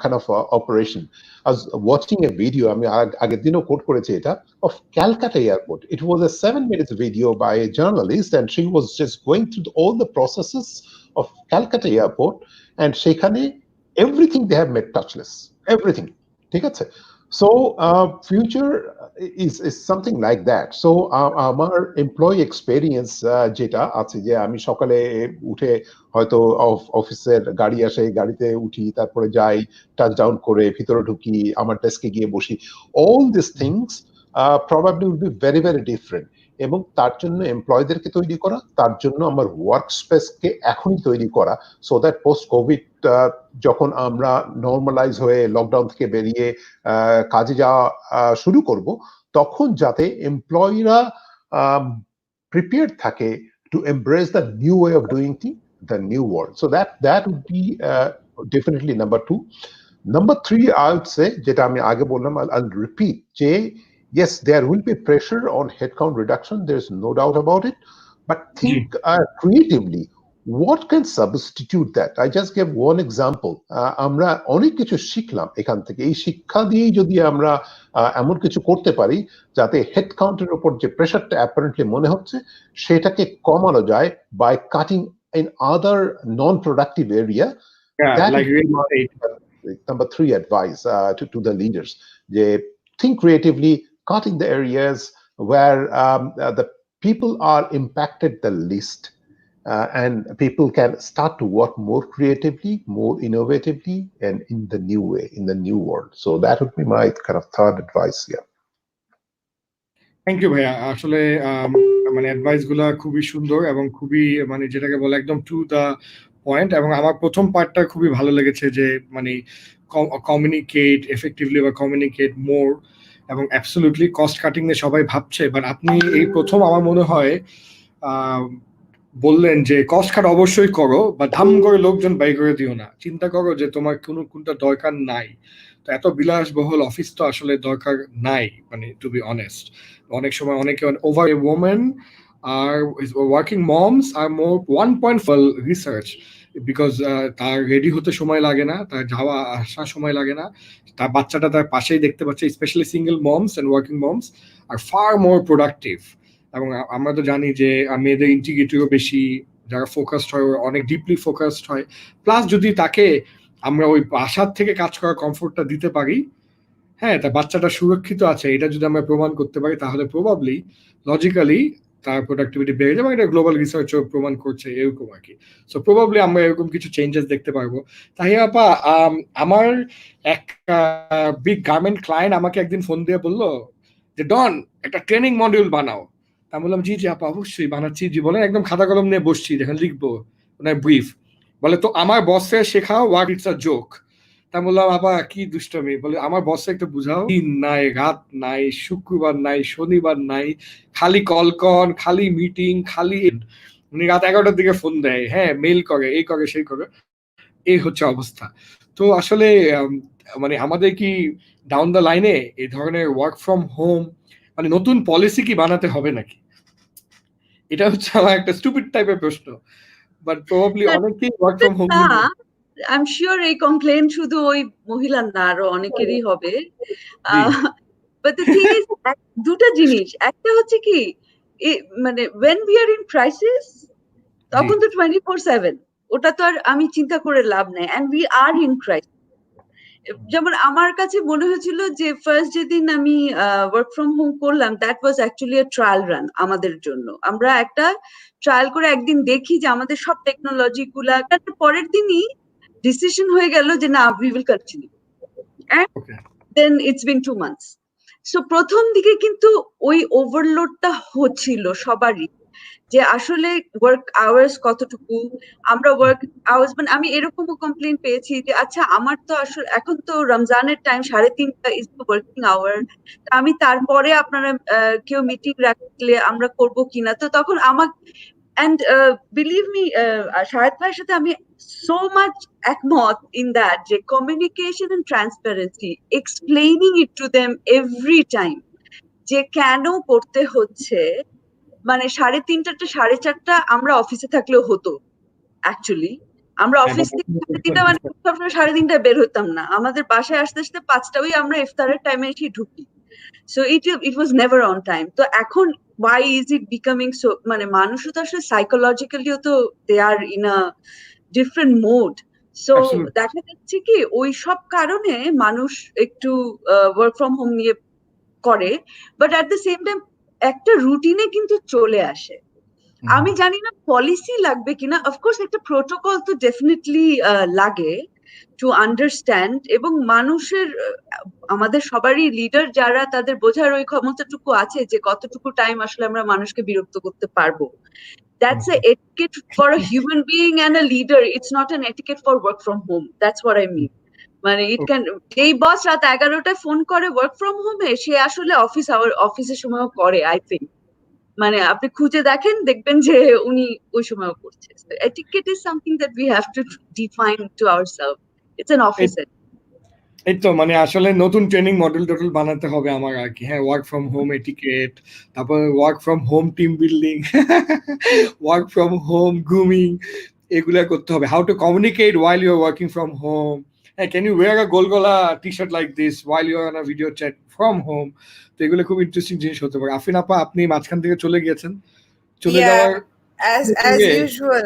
kind of operation. I was watching a video, I mean, আগের দিনও coat করেছে এটা, of Calcutta airport. It was a 7-minute video by a journalist, and she was just going through all the processes of Calcutta airport, and সেখানে everything they have made touchless, everything. ঠিক আছে? So future is something like that. So আমার employee experience যেটা আছে যে আমি সকালে উঠে হয়তো অফিসের গাড়ি আসে, গাড়িতে উঠি, তারপরে যাই, টাচ ডাউন করে ভিতরে ঢুকি, আমার ডেস্কে গিয়ে বসি, all these things probably will be very very different. এবং তার জন্য এমপ্লয়ীদেরকে তৈরি করা, তার জন্য আমার ওয়ার্ক স্পেসকে এখনই তৈরি করা, সো দ্যাট পোস্ট কোভিড যখন আমরা নর্মালাইজ হয়ে লকডাউন থেকে বেরিয়ে কাজে যাওয়া শুরু করব, তখন যাতে এমপ্লয়িরা প্রিপেয়ার্ড থাকে to embrace the new way of doing thing, the new world. So that would be definitely number 2. Number 3, I would say, যেটা আমি আগে বললাম, I'll repeat, যে yes, there will be pressure on headcount reduction. There's no doubt about it. But think creatively, what can substitute that? I just gave one example. আমরা অনেক কিছু শিখলাম এখান থেকে। এই শিক্ষা দিয়েই যদি আমরা এমন কিছু করতে পারি যাতে হেডকাউন্টের উপর যে প্রেশারটা অ্যাপারেন্টলি মনে হচ্ছে সেটাকে কমানো যায় by cutting in other non-productive area. That like number 3 advice to the leaders. They think creatively, cutting the areas where the people are impacted the least, and people can start to work more creatively, more innovatively, and in the new way, in the new world. So that would be my kind of third advice. Yeah. Thank you ভাইয়া। আসলে মানে advice গুলা খুবই সুন্দর এবং খুবই মানে যেটাকে বলে একদম টু দা পয়েন্ট। এবং আমার প্রথম পার্টটা খুবই ভালো লেগেছে যে মানে কমিউনিকেট এফেক্টিভলি বা কমিউনিকেট মোর, এবং অ্যাবসলিউটলি কস্ট কাটিং নিয়ে সবাই ভাবছে, বাট আপনি এই প্রথম আমার মনে হয় বললেন যে কস্ট কাট অবশ্যই করো, বা ধাম করে লোকজন বাই করে দিও না। চিন্তা করো যে তোমার কোনটা দরকার নাই। তো এত বিলাসবহুল অফিস তো আসলে দরকার নাই, মানে টু বি অনেস্ট। অনেক সময় অনেকে over a women are working moms are more 1.5 research, because তার রেডি হতে সময় লাগে না, তার যাওয়া আসা সময় লাগে না, তার বাচ্চাটা তার পাশেই দেখতে পাচ্ছে। Specially single moms and working moms are far more productive. এবং আমরা তো জানি যে মেয়েদের ইন্টিগ্রিটিও বেশি, যারা ফোকাসড হয় অনেক ডিপলি ফোকাসড হয়। প্লাস যদি তাকে আমরা ওই বাসার থেকে কাজ করার কমফোর্টটা দিতে পারি, হ্যাঁ, তার বাচ্চাটা সুরক্ষিত আছে, এটা যদি আমরা প্রমাণ করতে পারি, তাহলে প্রবাবলি লজিক্যালি তার প্রোডাক্টিভিটি বেড়ে যাবে। এটা গ্লোবাল রিসার্চও প্রমাণ করছে এরকম আর কি। সো প্রবাবলি আমরা এরকম কিছু চেঞ্জেস দেখতে পারবো। তাহিয়া আপা, আমার এক বিগ গার্মেন্ট ক্লায়েন্ট আমাকে একদিন ফোন দিয়ে বললো যে ডন একটা ট্রেনিং মডিউল বানাও। আমি বললাম জি জি আপা অবশ্যই বানাচ্ছি। জি বলেন, একদম খাতা কলম নিয়ে বসছি, যখন লিখবো ওনার ব্রিফ, বলে তো আমার বসে শেখাও হোয়াট ইটস আ জোক। তা বললাম আপা কি দুষ্টমি, বলে আমার বসে একটু বুঝাও, দিন নাই রাত নাই, শুক্রবার নাই শনিবার নাই, খালি কলকন, খালি মিটিং, খালি উনি রাত 11টার দিকে ফোন দেয়, হ্যাঁ মেইল করে, এই করে সেই করে, এই হচ্ছে অবস্থা। তো আসলে মানে আমাদের কি ডাউন দ্য লাইনে এই ধরনের ওয়ার্ক ফ্রম হোম মানে নতুন পলিসি কি বানাতে হবে নাকি? এটা হচ্ছে আমার একটা স্টুপিড টাইপের প্রশ্ন, বাট প্রবাবলি অনেকেই work from home. I am sure এই কমপ্লেন শুধু ওই মহিলার না, আরো অনেকেরই হবে। বাট দ্য থিং ইজ, দুটো জিনিস, একটা হচ্ছে কি মানে when we are in crisis তখন তো 24/7, ওটা তো আর আমি চিন্তা করে লাভ নাই, and we are in crisis. যেমন আমার কাছে মনে হয়েছিল যে ফার্স্ট যেদিন আমি ওয়ার্ক ফ্রম হোম করলাম, that was actually a trial run আমাদের জন্য। আমরা একটা ট্রায়াল করে একদিন দেখি যে আমাদের সব টেকনোলজি গুলা, পরের দিনই ডিসিশন হয়ে গেল যে না, we will continue, and then it's been 2 months। So প্রথম দিকে কিন্তু ওই ওভারলোডটা হচ্ছিল সবারই, যে আসলে ওয়ার্ক আওয়ার্স কতটুকু, আমরা ওয়ার্ক আওয়ার্স, মানে আমি এরকমও কমপ্লেন পেয়েছি যে আচ্ছা আমার তো আসলে এখন তো রমজানের time, 3:30 is the working hour, আমি তারপরে আপনারা কেউ মিটিং রাখলে আমরা করব কিনা। তো তখন আমার, and believe me, শাহেদ ভাইয়ের সাথে আমি so much একমত in that, যে communication and transparency, explaining it to them every time যে কেন করতে হচ্ছে, মানে 3:30টা 4:30 আমরা অফিসে থাকলেও হতো অ্যাকচুয়ালি। আমরা অফিস থেকে 3:30 মানে সবসময় 3:30 বের হতাম না, আমাদের বাসায় আসতে আসতে 5টা, ওই আমরা ইফতারের টাইমে এসে ঢুকি। So it was never on time। তো এখন why is it becoming so, মানে মানুষও তো আসলে সাইকোলজিক্যালিও তো they are in a different mode। So দেখা যাচ্ছে কি ওই সব কারণে মানুষ একটু ওয়ার্ক ফ্রম হোম নিয়ে করে, but at the same time একটা রুটিনে কিন্তু চলে আসে। আমি জানি না পলিসি লাগবে কিনা, অফকোর্স একটা প্রোটোকল তো ডেফিনেটলি লাগে টু আন্ডারস্ট্যান্ড, এবং মানুষের আমাদের সবারই লিডার যারা, তাদের বোঝার ওই ক্ষমতাটুকু আছে যে কতটুকু টাইম আসলে আমরা মানুষকে বিরক্ত করতে পারবো। That's a etiquette for a human being and a leader. It's not an etiquette for work from home. That's what I mean. মানে ইট ক্যান, এই বস রাত 11টায় ফোন করে ওয়ার্ক ফ্রম হোমে, সে আসলে অফিসের সময়ও করে, আই থিঙ্ক। মানে আপনি খুঁজে দেখবেন যে উনি ওই সময়ও করছে। Etiquette is something that we have to define to ourselves. It's an office etiquette. এই তো মানে আসলে নতুন ট্রেনিং মডেল টোটাল বানাতে হবে আমার আর কি। হ্যাঁ, ওয়ার্ক ফ্রম হোম এটিকেট, তারপর work from home team building, work from home grooming, এগুলা করতে হবে। How to communicate while you are working from home. Hey, can you wear a গোলগলা t-shirt like this while you are on a video chat from home? তো এগুলো খুব interesting জিনিস হতে পারে। আফরিন আপা, আপনি মাঝখান থেকে চলে গিয়েছেন, চলে যাওয়ার as usual,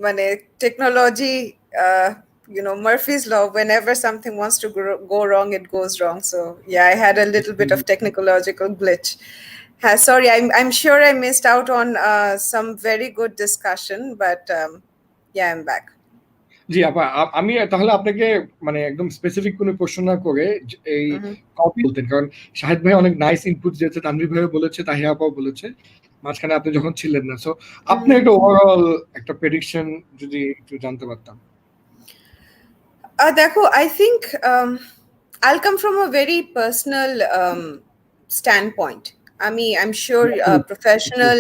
মানে technology, Murphy's law, whenever something wants to go wrong, it goes wrong. So yeah, I had a little bit of technological glitch. Sorry, I'm sure I missed out on some very good discussion, but yeah, I'm back. জি আপা, আমি তাহলে আপনাকে মানে একদম specific কোনো প্রশ্ন না করে এই কপি বলতেন, কারণ শাহেদ ভাই অনেক নাইস ইনপুট দিয়েছে, তানভীর ভাইও বলেছে, তাহিয়া আপাও বলেছে, মাঝখানে আপনি যখন ছিলেন না। সো আপনি একটা ওভারঅল একটা প্রেডিকশন যদি একটু জানতে পারতাম। দেখো, I think I'll come from a very personal standpoint. I'm sure professional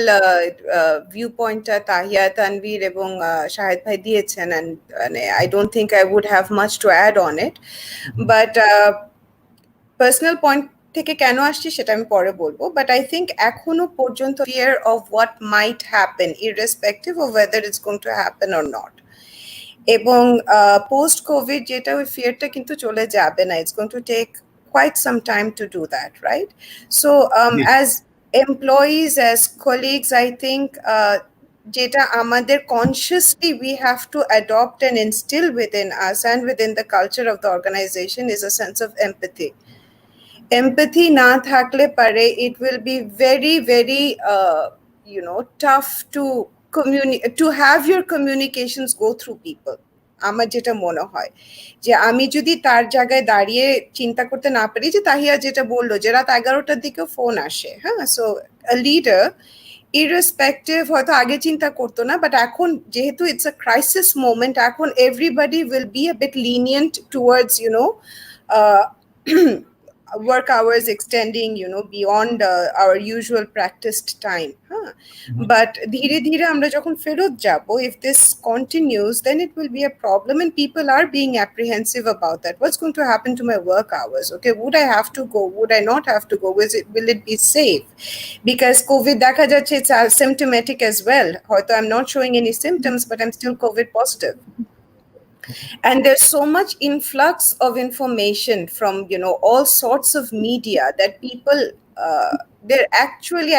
viewpoint Tahya, Tanvir এবং Shahed bhai দিয়েছেন, and I don't think I would have much to add on it, but personal point থেকে কেন আসছি সেটা আমি পরে বলবো। But I think এখনো পর্যন্ত fear of what might happen, irrespective of whether it's going to happen or not, এবং পোস্ট কোভিড যেটা, ওই ফিয়ারটা কিন্তু চলে যাবে না। It's going to take quite some time to do that, right? So as employees, as colleagues, I think যেটা আমাদের consciously we have to adopt and instill within us and within the culture of the organization is a sense of empathy. Empathy না থাকলে পারে it will be very, very tough to have your communications go through people. আমার যেটা মনে হয় যে আমি যদি তার জায়গায় দাঁড়িয়ে চিন্তা করতে না পারি, যে তাহিয়া যেটা বললো যে রাত 11টার দিকে ফোন আসে, হ্যাঁ, সো a leader irrespective হয়তো আগে চিন্তা করতো না, বাট এখন যেহেতু it's a crisis moment, এখন everybody will be a bit lenient towards work hours extending beyond our usual practiced time, but ধীরে ধীরে আমরা যখন ফেরত যাব, if this continues, then it will be a problem, and people are being apprehensive about that. What's going to happen to my work hours? Okay, would I have to go? Would I not have to go? Will it be safe? Because COVID দেখা যাচ্ছে it's asymptomatic as well. হয়তো I'm not showing any symptoms, but I'm still COVID positive. And there's so much influx of information from all sorts of media that people they're actually,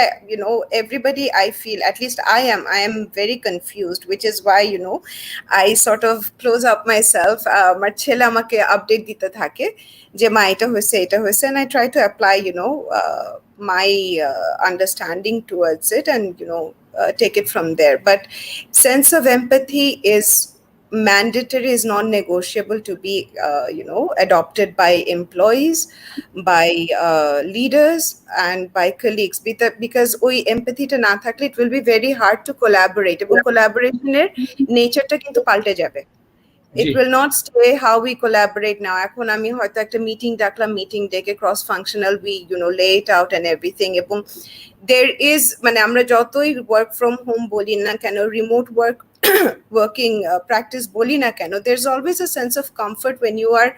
everybody, I feel, at least I am very confused, which is why, I sort of close up myself. আমার ছেলে আমাকে update দিতে থাকে যে মা এটা হয়েছে, and I try to apply, my understanding towards it, and take it from there. But sense of empathy is mandatory, is non-negotiable to be adopted by employees, by leaders, and by colleagues, because ওই empathy টা না থাকলে it will be very hard to collaborate, এবং collaborationের নেচারটা কিন্তু পাল্টে যাবে. It will not stay how we collaborate now. এখন আমি হয়তো একটা মিটিং ডাকলাম, মিটিং ডেকে cross functional, we lay it out and everything, এবং there is, মানে আমরা যতই ওয়ার্ক ফ্রম হোম বলি না কেন, remote working practice boli na keno, there's always a sense of comfort when you are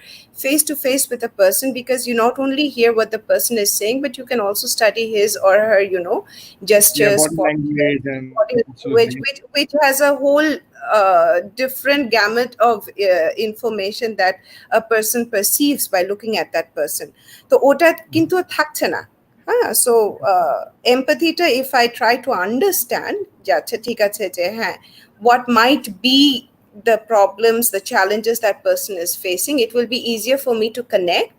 face to face with a person, because you not only hear what the person is saying, but you can also study his or her gestures, body language, which has a whole different gamut of information that a person perceives by looking at that person. So ota kintu thakche na. So empathy ta, if I try to understand ঠিক আছে যে হ্যাঁ, what might be the problems, the challenges that person is facing, it will be easier for me to connect.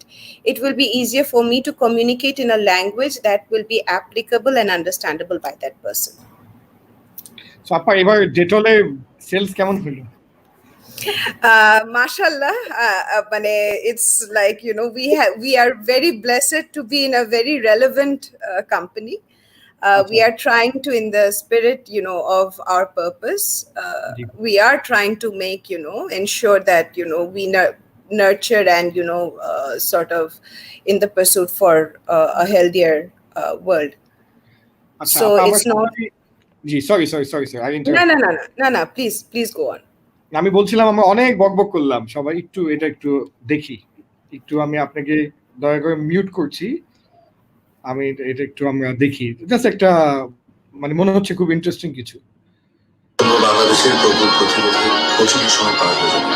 It will be easier for me to communicate in a language that will be applicable and understandable by that person. So আপা এবার ডেটলে sales কেমন হলো? Mashallah, it's like, we are very blessed to be in a very relevant company. We are trying to, in the spirit, of our purpose, we are trying to make, ensure that, we nurture and, sort of in the pursuit for a healthier world. So it's not... Sorry, I interrupt. No, please go on. আমি বলছিলাম আমরা অনেক বকবক করলাম, সবাই এটা একটু দেখি, আমি আপনাকে দয়া করে মিউট করছি, আমি এটা একটু আমরা দেখি, জাস্ট একটা মানে মনে হচ্ছে খুব ইন্টারেস্টিং কিছু। বাংলাদেশের প্রবল প্রতিরোধে কঠিন সময় পার হয়ে যাবে।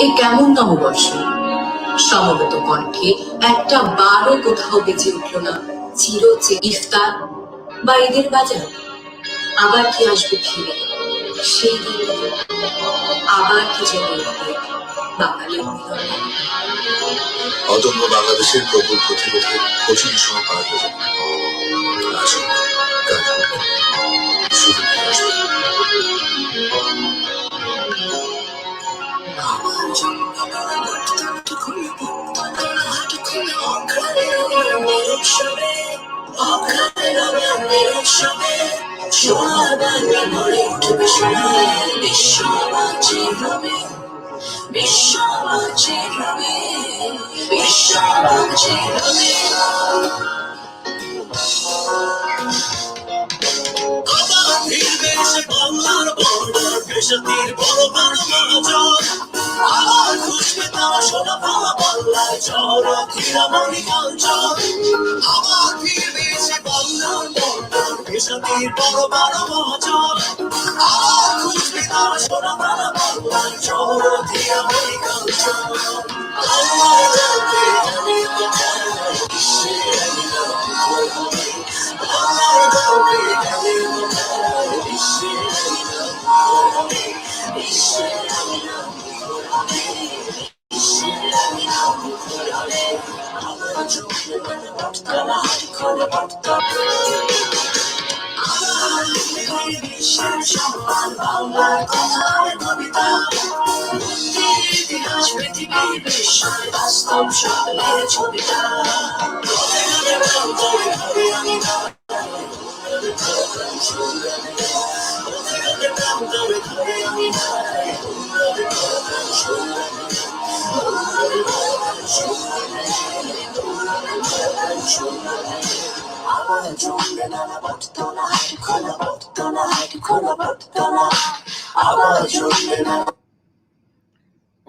এই কেমন নববর্ষ সমবেত কণ্ঠে একটা বারও কোথাও বেজে উঠল না চিরচে ইফতার বা ঈদের বাজার। আবার কি আসবে ফিরে সেই দিন, আবার কি জেগে উঠবে বাঙালির মিলন। অদম্য বাংলাদেশের প্রবল প্রতিরোধে কঠিন সময় পার হয়ে যাবে। আসুন শুধু দেশটির বড় বড় মহাজন আবার খুশবে তারা সোনা পাওয়া বাংলার ঝড় ক্ষীরামণি কাঞ্চন। আবার ফিরবে সে বাংলার বন্ধন দেশটির বড় বড় মহাজন আবার খুশবে তারা সোনা পাওয়া বাংলার ঝড় ক্ষীরামণি কাঞ্চন। আল্লাহ জানতে জানি কোথায় বিশ্বে আল্লাহ জানতে জানি কোথায় বিশ্বে ইতিহাস পৃথিবীর বিশ্বের বাস্তব সকলের ছবিটা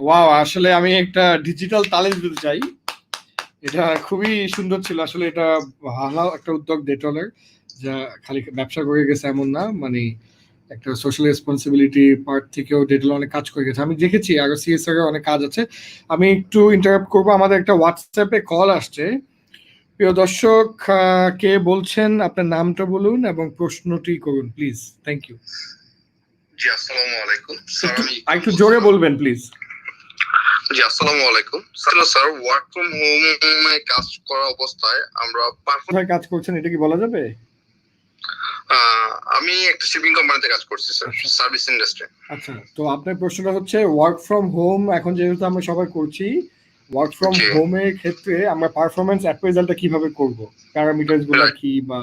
ওয়াও, আসলে আমি একটা ডিজিটাল তালিম দিতে চাই। এটা খুবই সুন্দর ছিল আসলে। এটা ভালো একটা উদ্যোগ ডেটলের, যা খালি ব্যবসা করে গেছে এমন না, মানে একটা সোশ্যাল রেসপন্সিবিলিটি পার্ট থেকেও ডেটল অনেক কাজ করে গেছে। আমি দেখেছি আরো সিএসআর এর অনেক কাজ আছে। আমি একটু ইন্টারাপ্ট করবো, আমাদের একটা হোয়াটসঅ্যাপে কল আসছে। প্রিয় দর্শক, কে বলছেন? আপনার নামটা বলুন এবং প্রশ্নটি করুন প্লিজ। Thank you. জি আসসালামু আলাইকুম স্যার, আমি একটু জোরে বলবেন প্লিজ। জি আসসালামু আলাইকুম স্যার, ওয়ার্ক ফ্রম হোমে কাজ করা অবস্থায় আমরা কোথায় কাজ করছেন এটা কি বলা যাবে? আমি একটা শিপিং কোম্পানিতে কাজ করছি স্যার, সার্ভিস ইন্ডাস্ট্রি। আচ্ছা, তো আপনার প্রশ্নটা হচ্ছে ওয়ার্ক ফ্রম হোম এখন যেহেতু আমরা সবাই করছি, ওয়ার্ক ফ্রম হোমের ক্ষেত্রে আমরা পারফরম্যান্স অ্যাপ্রেজালটা কিভাবে করব, প্যারামিটারস গুলো কি বা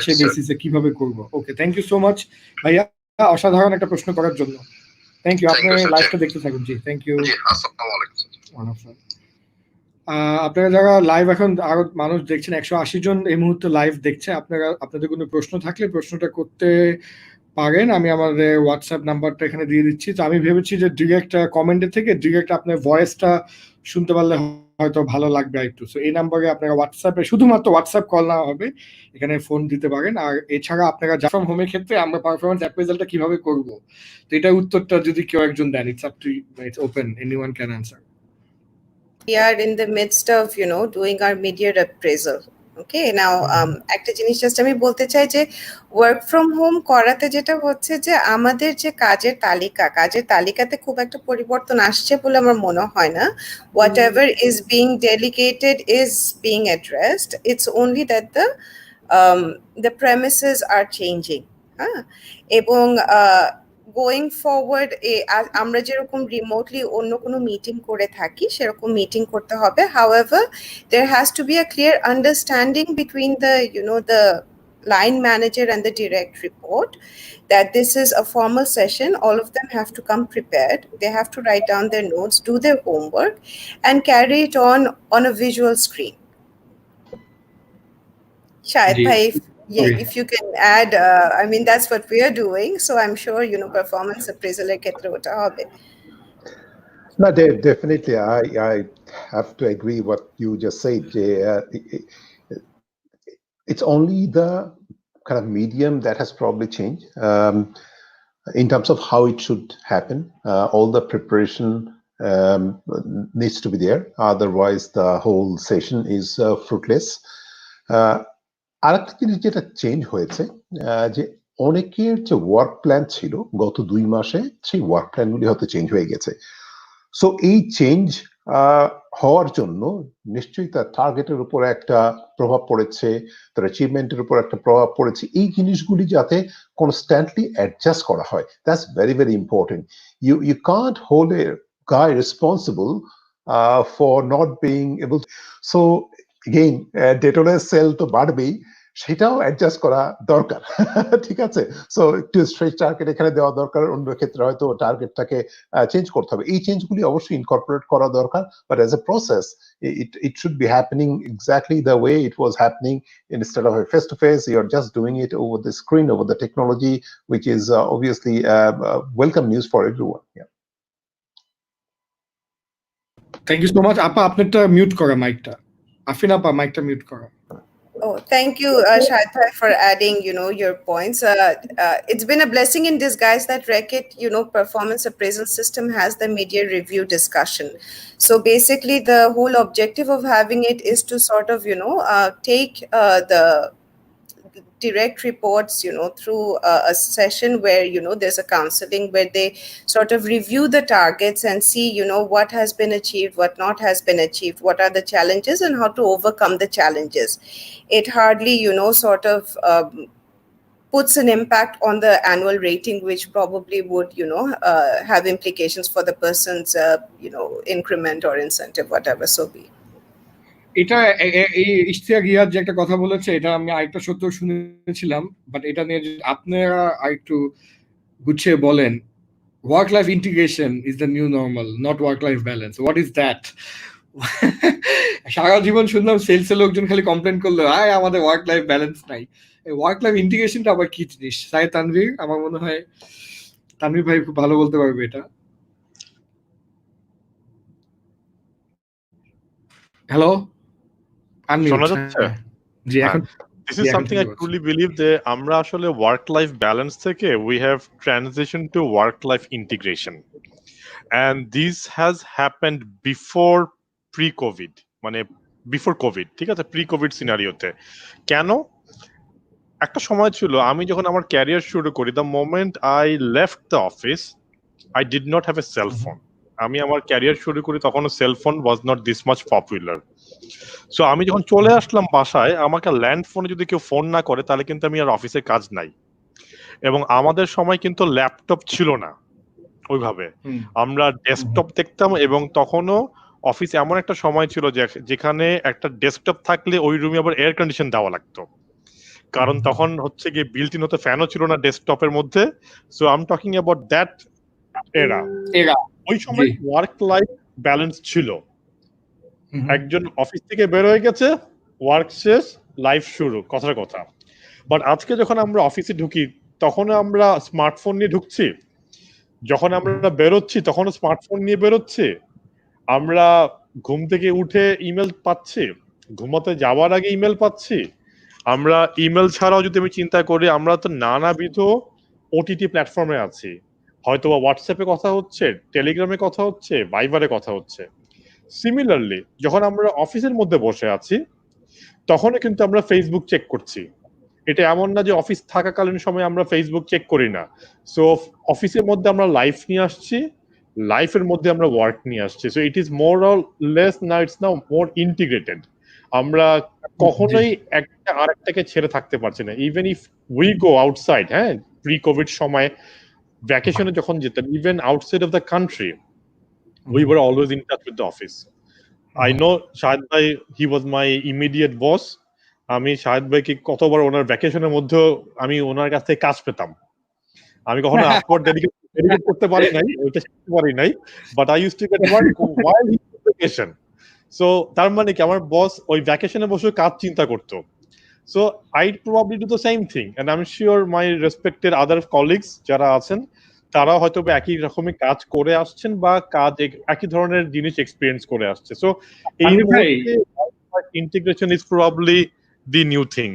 সেই বেসিসে কিভাবে করব। Okay, thank you so much ভাইয়া, অসাধারণ একটা প্রশ্ন করার জন্য। Thank you. আপনি লাইভটা দেখতে থাকুন। জি, থ্যাংক ইউ। জি আসসালামু আলাইকুম। আপনারা যারা লাইভ এখন আরো মানুষ দেখছেন, 180 জন এই মুহূর্তে লাইভ দেখছে, আপনাদের কোনো প্রশ্ন থাকলে প্রশ্নটা করতে পারেন। আমি আমাদের হোয়াটসঅ্যাপ নাম্বারটা এখানে দিয়ে দিচ্ছি। তো আমি ভেবেছি যে ডিরেক্ট কমেন্টের থেকে ডিরেক্ট আপনার ভয়েসটা শুনতে পারলে হয়তো ভালো লাগবে একটু। সো এই নাম্বারে আপনারা হোয়াটসঅ্যাপে, শুধুমাত্র হোয়াটসঅ্যাপ কল না হবে, এখানে ফোন দিতে পারেন। আর এছাড়া আপনারা ফ্রম হোমের ক্ষেত্রে আমরা পারফরমেন্স অ্যাপ্রেজালটা কিভাবে করব, তো এটার উত্তরটা যদি কেউ একজন দেন, it's up to, it's open, anyone can answer. We are in the midst of doing our mid-year appraisal. Okay, now একটা জিনিস জাস্ট আমি বলতে চাই যে ওয়ার্ক ফ্রম হোম করাতে যেটা হচ্ছে যে আমাদের যে কাজের তালিকাতে খুব একটা পরিবর্তন আসছে বলে আমার মনে হয় না। Whatever is being delegated is being addressed, it's only that the premises are changing. হ্যাঁ, এবং গোয়িং ফরওয়ার্ড আমরা যেরকম রিমোটলি অন্য কোনো মিটিং করে থাকি সেরকম মিটিং করতে হবে। However there has to be a clear understanding between the the line manager and the direct report that this is a formal session. All of them have to come prepared. They have to write down their notes, do their homework, and carry it on a visual screen. Shahed bhai, if you can add, I mean that's what we are doing, so I'm sure performance appraisal er khetre ota hobe. No, definitely I have to agree what you just said. It's only the kind of medium that has probably changed in terms of how it should happen. All the preparation needs to be there, otherwise the whole session is fruitless. আরেকটা জিনিস যেটা change হয়েছে, যে অনেকের যে work plan ছিল গত 2 মাসে, সেই ওয়ার্ক প্ল্যানগুলি হয়তো চেঞ্জ হয়ে গেছে। সো এই চেঞ্জ হওয়ার জন্য নিশ্চয়ই তার টার্গেটের উপর একটা প্রভাব পড়েছে, তার অ্যাচিভমেন্টের উপর একটা প্রভাব পড়েছে। এই জিনিসগুলি যাতে কনস্ট্যান্টলি অ্যাডজাস্ট করা হয়, that's very very important. You can't hold a guy responsible for not being able. So again ডেটলের সেল তো বাড়বেই, সেটাও অ্যাডজাস্ট করা দরকার। ঠিক আছে, সো একটু স্ট্রেচ টার্গেট এখানে দেওয়া দরকার, অন্য ক্ষেত্রে হয়তো টার্গেটটাকে চেঞ্জ করতে হবে। এই চেঞ্জগুলি অবশ্যই ইনকর্পোরেট করা দরকার, but as a process it should be happening exactly the way it was happening. Instead of a face to face, you're just doing it over the screen, over the technology, which is obviously welcome news for everyone. Yeah. Thank you so much. আপা আপনারটা mute করা, মাইকটা। আফরিন আপা মাইকটা mute করা। Oh, thank you, Shahed bhai, for adding, your points. It's been a blessing in disguise that Reckitt, performance appraisal system has the mid-year review discussion. So basically, the whole objective of having it is to sort of, take the direct reports, through a session where, there's a counseling where they sort of review the targets and see, what has been achieved, what not has been achieved, what are the challenges and how to overcome the challenges. It hardly, sort of puts an impact on the annual rating, which probably would, have implications for the person's, increment or incentive, whatever so be. এটা এই ইশতিয়াক রিয়াদ যে একটা কথা বলেছে, এটা আমি আরেকটা সত্য শুনেছিলাম, বাট এটা নিয়ে আপনারা আরেকটু গুছিয়ে বলেন। Work life integration is the new normal, not work life balance. What is that? সারা জীবন শুনলাম সেলসের লোকজন খালি কমপ্লেন করলো, আয় আমাদের ওয়ার্ক লাইফ ব্যালেন্স নাই। ওয়ার্ক লাইফ ইন্টিগ্রেশনটা আবার কি জিনিস? সাইদ, তানভীর, আমার মনে হয় তানভীর ভাই খুব ভালো বলতে পারবে এটা। Hello, unmute. শোনা যাচ্ছে? জি এখন This is something I truly believe that আমরা আসলে work life balance থেকে we have transitioned to work life integration, and this has happened before pre-COVID, মানে before COVID, ঠিক আছে, pre-COVID সিনারিওতে। কেন? একটা সময় ছিল আমি যখন আমার ক্যারিয়ার শুরু করি, the moment I left the office I did not have a cell phone. আমি আমার ক্যারিয়ার শুরু করি তখন cell phone was not this much popular. So আমি যখন চলে আসলাম বাসায়, আমাকে ল্যান্ড ফোনে যদি কেউ ফোন না করে তাহলে কিন্তু আমি আর অফিসে কাজ নাই। এবং আমাদের সময় কিন্তু ল্যাপটপ ছিল না ওইভাবে, আমরা ডেস্কটপ দেখতাম। এবং তখনও অফিস এমন একটা সময় ছিল যেখানে একটা ডেস্কটপ থাকলে ওই রুমে আবার এয়ার কন্ডিশন দেওয়া লাগতো, কারণ তখন হচ্ছে গিয়ে বিল্ট ইন হতে ফ্যানও ছিল না ডেস্কটপের মধ্যে। So I am talking about that এরা। ওই সময় ওয়ার্ক লাইফ ব্যালেন্স ছিল, একজন অফিস থেকে বের হয়ে গেছে, ওয়ার্ক শেষ, লাইফ শুরু, কথার কথা। বাট আজকে যখন আমরা অফিসে ঢুকি তখন আমরা স্মার্টফোন নিয়ে ঢুকছি, যখন আমরা বেরোচ্ছি তখনও স্মার্টফোন নিয়ে বেরোচ্ছি, আমরা ঘুম থেকে উঠে ইমেল পাচ্ছি, ঘুমাতে যাওয়ার আগে ইমেল পাচ্ছি। আমরা ইমেল ছাড়াও যদি আমি চিন্তা করি, আমরা তো নানাবিধ ওটিটি প্ল্যাটফর্মে আছি, হয়তো হোয়াটসঅ্যাপে কথা হচ্ছে, টেলিগ্রামে কথা হচ্ছে, ভাইবারে কথা হচ্ছে। সিমিলারলি যখন আমরা অফিসের মধ্যে বসে আছি তখনও কিন্তু আমরা ফেসবুক চেক করছি। এটা এমন না যে অফিস থাকাকালীন সময় আমরা ফেসবুক চেক করি না। সো অফিসের মধ্যে আমরা লাইফ নিয়ে আসছি, লাইফের মধ্যে আমরা ওয়ার্ক নিয়ে আসছি। So it is more or less না, ইটস নাও মোর ইন্টিগ্রেটেড। আমরা কখনোই একটা আরেকটাকে ছেড়ে থাকতে পারছি না। Even if we go outside, হ্যাঁ, প্রি কোভিড সময় ভ্যাকেশনে যখন যেতাম, even outside of the country, we were always in touch with the office. I know Shahed bhai, he was my immediate boss. আমি শাহেদ ভাইকে কতবার ওনার ভ্যাকেশনের মধ্যে আমি ওনার কাছ থেকে কাজ পেতাম। আমি কখনো আপওয়ার্ড ডেডিকেট করতে পারি নাই, ওইটা শিখতে পারি নাই, but I used to get work while he was vacation. So তার মানে কি আমার বস ওই ভ্যাকেশনে বসে কাজ চিন্তা করতো। So I probably do the same thing, and I'm sure my respected other colleagues যারা আছেন তারা হয়তো একই রকমের কাজ করে আসছেন বা কাজ একই ধরনের জিনিস এক্সপেরিয়েন্স করে আসছে। সো এই integration is probably the new thing.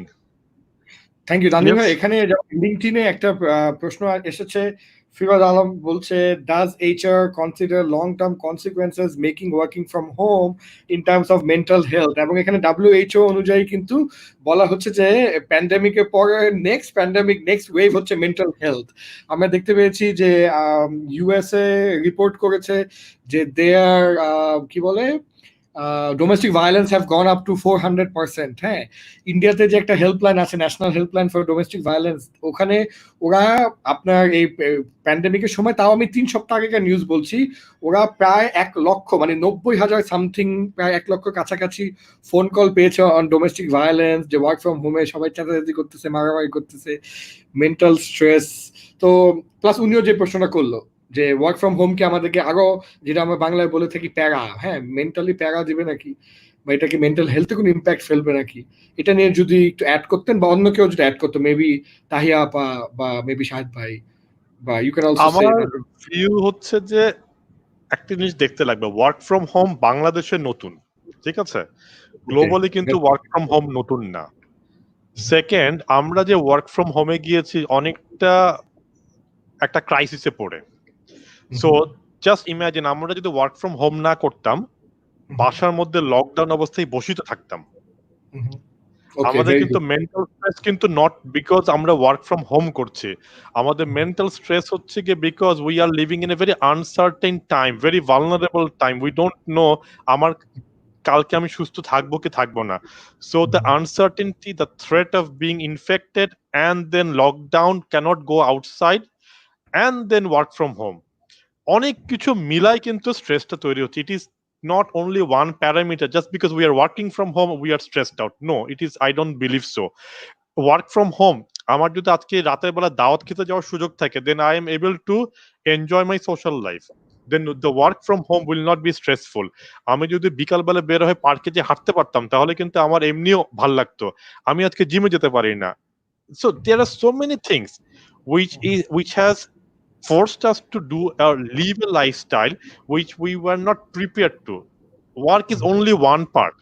Thank you Tanvir ভাই। এখানে লিঙ্কডইনে একটা প্রশ্ন এসেছে, ফিরোজ আলম বলছে, does HR consider long term consequences making working from home in terms of mental health? এবং এখানে WHO অনুযায়ী কিন্তু বলা হচ্ছে যে প্যান্ডেমিকের পরে নেক্সট ওয়েভ হচ্ছে মেন্টাল হেলথ। আমরা দেখতে পেয়েছি যে USA রিপোর্ট করেছে যে দেয়ার কি বলে domestic violence have gone up to 400%। হ্যাঁ, ইন্ডিয়াতে যে একটা হেল্পলাইন আছে, national helpline for domestic violence, ওখানে ওরা আপনার এই প্যান্ডেমিকের সময়, তাও আমি 3 সপ্তাহ আগেকার নিউজ বলছি, ওরা প্রায় 1 লক্ষ মানে 90,000 সামথিং, প্রায় 1 লক্ষ কাছাকাছি ফোন কল পেয়েছে অন ডোমেস্টিক ভায়োলেন্স, যে ওয়ার্ক ফ্রম হোমে সবাই চাঁদাচাঁদি করতেছে, মারামারি করতেছে, মেন্টাল স্ট্রেস। তো প্লাস উনিও যে প্রশ্নটা করলো যে ওয়ার্ক ফ্রম হোম কি আমাদেরকে আরো, যেটা আমরা বাংলায় বলে থাকি প্যারা, হ্যাঁ, মেন্টালি প্যারা দিবে নাকি, বা এটা কি মেন্টাল হেলথে কোনো ইম্প্যাক্ট ফেলবে নাকি, এটা নিয়ে যদি একটু অ্যাড করতেন, বা অন্য কেউ যদি অ্যাড করতো, মেবি তাহিয়া আপা বা মেবি শাহেদ ভাই, বা ইউ ক্যান অলসো সে। আমার ভিউ হচ্ছে যে একটা জিনিস দেখতে লাগবে, ওয়ার্ক ফ্রম হোম বাংলাদেশে নতুন, ঠিক আছে, গ্লোবালি কিন্তু ওয়ার্ক ফ্রম হোম নতুন না। সেকেন্ড, আমরা যে ওয়ার্ক ফ্রম হোমে গিয়েছি অনেকটা একটা ক্রাইসিসে পড়ে। সো জাস্ট ইমাজিন আমরা যদি ওয়ার্ক ফ্রম হোম না করতাম, বাসার মধ্যে লকডাউন অবস্থায় বসিত থাকতাম, আমাদের কিন্তু মেন্টাল স্ট্রেস কিন্তু নট বিকজ আমরা ওয়ার্ক ফ্রম হোম করছি, আমাদের মেন্টাল স্ট্রেস হচ্ছে কি because we are living in a very uncertain time, very vulnerable time, we don't know আমার কালকে আমি সুস্থ থাকবো কি থাকবো না। So the uncertainty, the threat of being infected, and then lockdown, can't go outside, and then work from home, অনেক কিছু মিলাই কিন্তু স্ট্রেসটা তৈরি হচ্ছে। It is not only one parameter, just because we are working from home we are stressed out. No, it is, I don't believe so. Work from home, আমার যদি আজকে রাতের বেলা দাওয়াত খেতে যাওয়ার সুযোগ থাকে, then I am able to enjoy my social life, then the work from home will not be stressful. আমি যদি বিকাল বেলা বের হয়ে পার্কে যে হাঁটতে পারতাম তাহলে কিন্তু আমার এমনিও ভাল লাগতো, আমি আজকে জিমে যেতে পারি না। So there are so many things which has forced us to do or live a lifestyle which we were not prepared to. Work is only one part.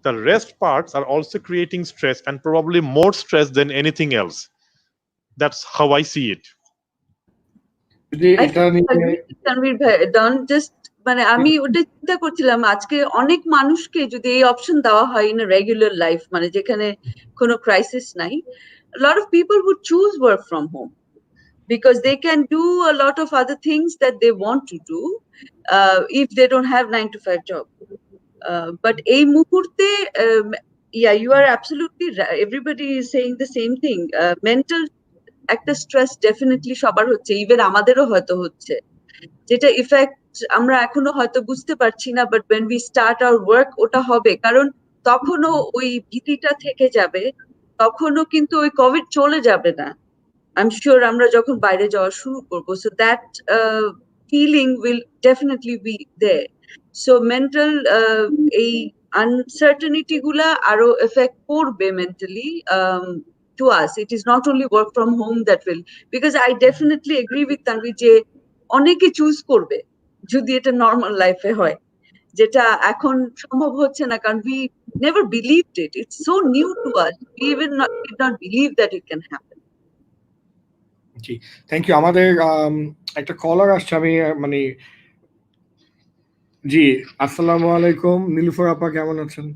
the rest parts are also creating stress and probably more stress than anything else. That's how I see it. Tanvir ভাই, ডন just মানে আমি ওটা চিন্তা করছিলাম আজকে অনেক মানুষকে যদি এই অপশন দেওয়া হয় ইন রেগুলার লাইফ, মানে যেখানে কোনো ক্রাইসিস নাই, lot of people would choose work from home because they can do a lot of other things that they want to do if they don't have 9 to 5 job. But ei muhurte, yeah, you are absolutely right. Everybody is saying the same thing. Mental একটা stress definitely সবার হচ্ছে, even আমাদেরও হয়তো হচ্ছে, যেটা effect আমরা এখনো হয়তো বুঝতে পারছি না, but when we start our work ওটা হবে, কারণ তখনও ওই ভীতিটা থেকে যাবে, তখনও কিন্তু ওই কোভিড চলে যাবে না, আই এম শিওর, আমরা যখন বাইরে যাওয়া শুরু করবো। So that feeling will definitely be there. So mental এই আনসার্টেনিটি গুলা আরো এফেক্ট করবে mentally to us. It is not only work from home that will, because I definitely agree with Tanvir যে অনেকে চুজ করবে যদি এটা নর্মাল লাইফে হয়, যেটা এখন সম্ভব হচ্ছে না, কারণ we never believed it. It's so new to us. We even did not believe that it can happen. জি, থ্যাংক ইউ। আমাদের একটা কলার আসছে, আমি মানে জি, আসসালামু আলাইকুম নীলুফার আপা, কেমন আছেন?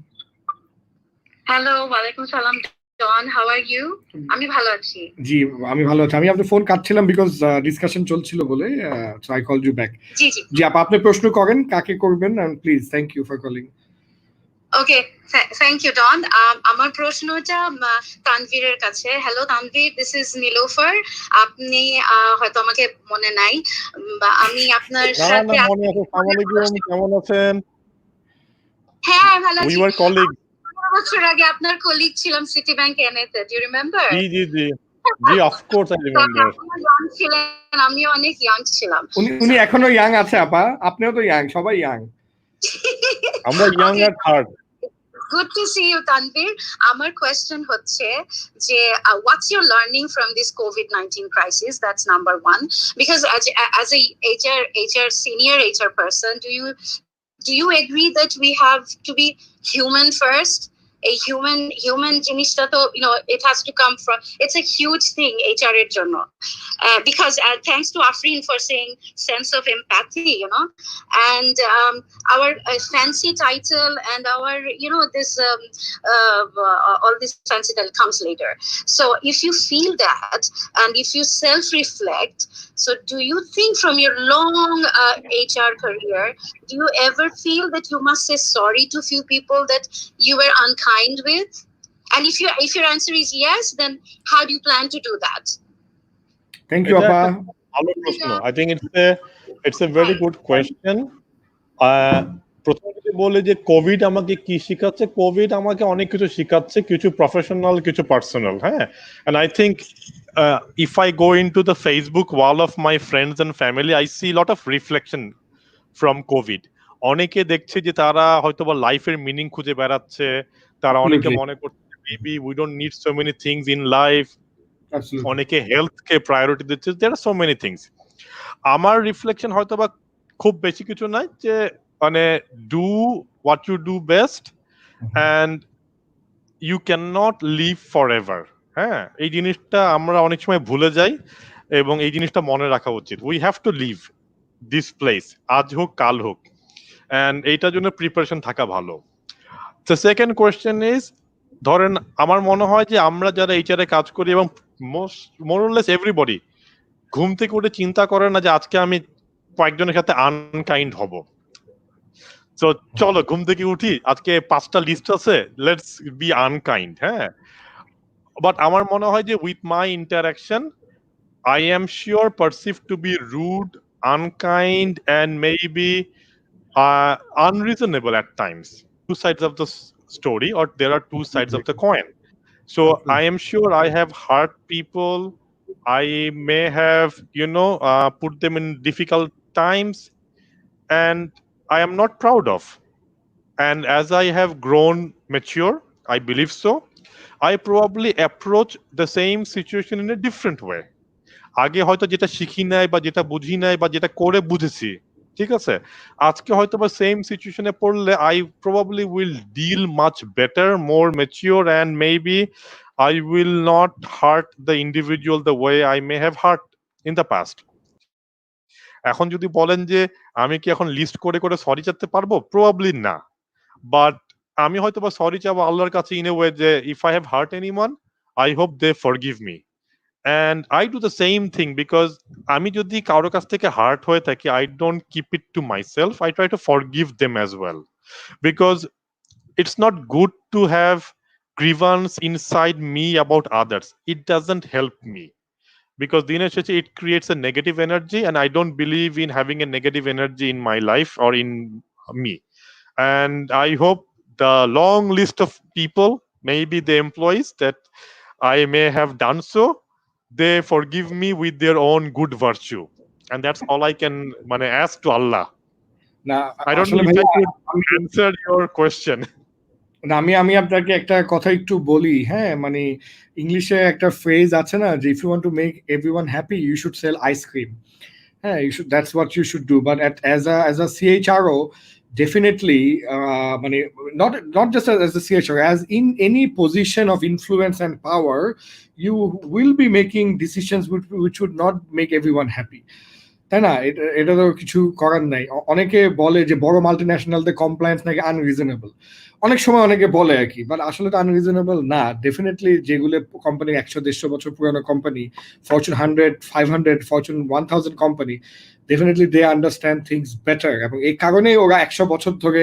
হ্যালো, ওয়ালাইকুম সালাম ডন, হাউ আর ইউ? আমি ভালো আছি। জি, আমি ভালো আছি। আমি আপনার ফোন কাটছিলাম বিকজ ডিসকাশন চলছিল বলে, so I called you back. জি জি জি আপা, আপনি প্রশ্ন করেন, কাকে করবেন, and please thank you for calling. Okay, thank you Don. আমার প্রশ্নটা তানভীরের কাছে। Hello Tanvir, this is Nilofar. আপনি হয়তো আমাকে মনে নাই, আমি আপনার সাথে মনে আছে। আসসালামু আলাইকুম, কেমন আছেন? হ্যাঁ ভালো আছি। We were colleague. বছর আগে আপনার কলিগ ছিলাম city bank এনএতে, do you remember? জি জি জি জি, অফ কোর্স আই রিমেম্বার। আমিও অনেক ইয়াং ছিলাম। উনি এখনো ইয়াং আছে আপা, আপনিও তো ইয়াং, সবাই ইয়াং। আমরা young at heart. Good to see you, Tanvir. Our question হচ্ছে যে what's your learning from this COVID-19 crisis? That's number one. Because as a HR senior HR person, do you agree that we have to be human first? A human জিনিসটা তো, it has to come from, it's a huge thing HR এর জন্য, because thanks to Afreen for saying sense of empathy, and our fancy title and our this all this fancy title comes later. So if you feel that and if you self-reflect, so do you think from your long HR career, do you ever feel that you must say sorry to few people that you were unkind with? And if your answer is yes, then how do you plan to do that? Thank you, Appa. I think it's a very good question. প্রথমে বলে যে Covid আমাকে কি শিখাচ্ছে, Covid আমাকে অনেক কিছু শিখাচ্ছে, কিছু professional, কিছু পার্সোনাল। হ্যাঁ, and I think if I go into the Facebook wall of my friends and family, I see a lot of reflection from COVID. অনেকে দেখছে যে তারা হয়তো বা লাইফের মিনিং খুঁজে বেড়াচ্ছে, তারা অনেকে মনে করছে maybe we don't need so many things in life, অনেকে হেলথকে প্রায়োরিটি দিচ্ছে, there are so many things. আমার রিফ্লেকশন হয়তো বা খুব বেশি কিছু নাই, যে মানে do what you do best and you can not live forever. হ্যাঁ, এই জিনিসটা আমরা অনেক সময় ভুলে যাই এবং এই জিনিসটা মনে রাখা উচিত। We have to leave this place, আজ হোক কাল হোক, অ্যান্ড এইটার জন্য প্রিপারেশন থাকা ভালো। দ্য সেকেন্ড কোয়েশ্চেন ইজ, ধরেন আমার মনে হয় যে আমরা যারা এইচআরে কাজ করি এবং মোরলেস এভরিবডি ঘুম থেকে উঠে চিন্তা করে না যে আজকে আমি কয়েকজনের সাথে আনকাইন্ড হব। তো চলো ঘুম থেকে উঠি, আজকে 5টা লিস্ট আছে, লেটস বি আনকাইন্ড। হ্যাঁ, বাট আমার মনে হয় যে with my interaction I am sure perceive to be rude, unkind and maybe unreasonable at times. Two sides of the story, or there are two sides of the coin. So I am sure I have hurt people, I may have put them in difficult times, and I am not proud of. And as I have grown mature, I believe so, I probably approach the same situation in a different way. আগে হয়তো যেটা শিখি নাই বা যেটা বুঝি নাই বা যেটা করে বুঝেছি, ঠিক আছে, আজকে হয়তো বা সেম সিচুয়েশনে পড়লে I probably will deal much better, more mature, and maybe I will not hurt the individual the way I may have hurt in the past. এখন যদি বলেন যে আমি কি এখন লিস্ট করে করে সরি চাইতে পারবো, প্রবাবলি না, বাট আমি হয়তো বা সরি চাবো আল্লাহর কাছে ইন এ ওয়ে যে if I have hurt anyone I hope they forgive me, and I do the same thing, because আমি যদি কারোর কাছ থেকে হার্ট হয়ে থাকি I don't keep it to myself, I try to forgive them as well, because it's not good to have grievance inside me about others. It doesn't help me, because দিনের শেষে it creates a negative energy, and I don't believe in having a negative energy in my life or in me. And I hope the long list of people, maybe the employees that I may have done so, they forgive me with their own good virtue, and that's all I can ask to Allah. না I don't know if I could answer your question. না আমি আপনাকে একটা কথা একটু বলি, হ্যাঁ, মানে ইংলিশে একটা ফ্রেজ আছে না যে if you want to make everyone happy you should sell ice cream. হ্যাঁ, you should, that's what you should do, but as a CHRO definitely মানে not just as a CHRO, as in any position of influence and power you will be making decisions which would not make everyone happy, তাই না? এটা তো কিছু করার নাই। অনেকে বলে যে বড় মাল্টিন্যাশনালদের কমপ্লায়েন্স নাকি আনরিজনেবল, অনেক সময় অনেকে বলে আর কি, বাট আসলে তো আনরিজনেবল না। ডেফিনেটলি যেগুলো কোম্পানি 100-150 বছর পুরানো company, fortune 100, 500, fortune 1000 company, definitely they understand things better, এবং এই কারণেই ওরা 100 বছর ধরে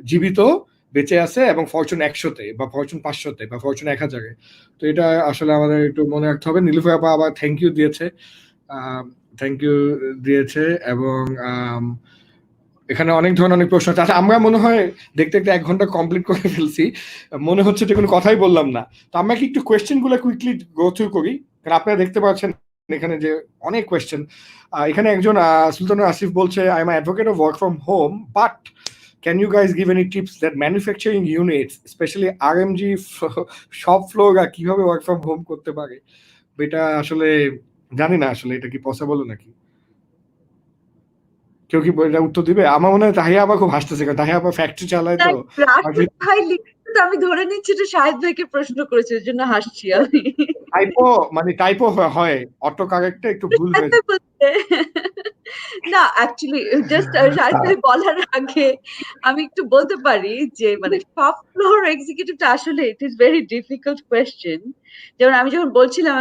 জীবিত বেঁচে আছে, এবং ফরচুন 100-তে বা ফরচুন 500-তে বা ফরচুন 1000-এ। তো এটা আসলে আমাদের একটু মনে রাখতে হবে। নীলুফার আপা আবার থ্যাংক ইউ দিয়েছে, এবং এখানে অনেক ধরনের অনেক প্রশ্ন আছে। আচ্ছা, আমরা মনে হয় দেখতে দেখতে 1 ঘন্টা কমপ্লিট করে ফেলছি, মনে হচ্ছে যে কোনো কথাই বললাম না। তো আমরা কি একটু কোয়েশ্চেন গুলো কুইকলি গো থ্রু করি, কারণ আপনারা দেখতে পাচ্ছেন এখানে যে অনেক কোয়েশ্চেন। এখানে একজন সুলতানুর আসিফ বলছে, I am advocate of work from home, but can you guys give any tips that manufacturing units, especially RMG shop floor কিভাবে ওয়ার্ক ফ্রম হোম করতে পারে? এটা আসলে জানি না আসলে এটা কি পসিবল নাকি, কেউ কি এটা উত্তর দিবে? আমার মনে হয় তাহিয়া আবার খুব হাসতেছে, কারণ তাহিয়া আবার ফ্যাক্টরি চালায় তো। আমি ধরে নিচ্ছি যে শাহেদ ভাইকে প্রশ্ন করেছে, এর জন্য হাসছি আমি। টাইপো হয়, অটো কারেক্টে একটু ভুল হয়ে যায়। না অ্যাকচুয়ালি জাস্ট শাহেদ ভাই বলার আগে আমি একটু বলতে পারি যে শপ ফ্লোর এক্সিকিউটিভটা আসলে it is very difficult question. যেমন আমি যখন বলছিলাম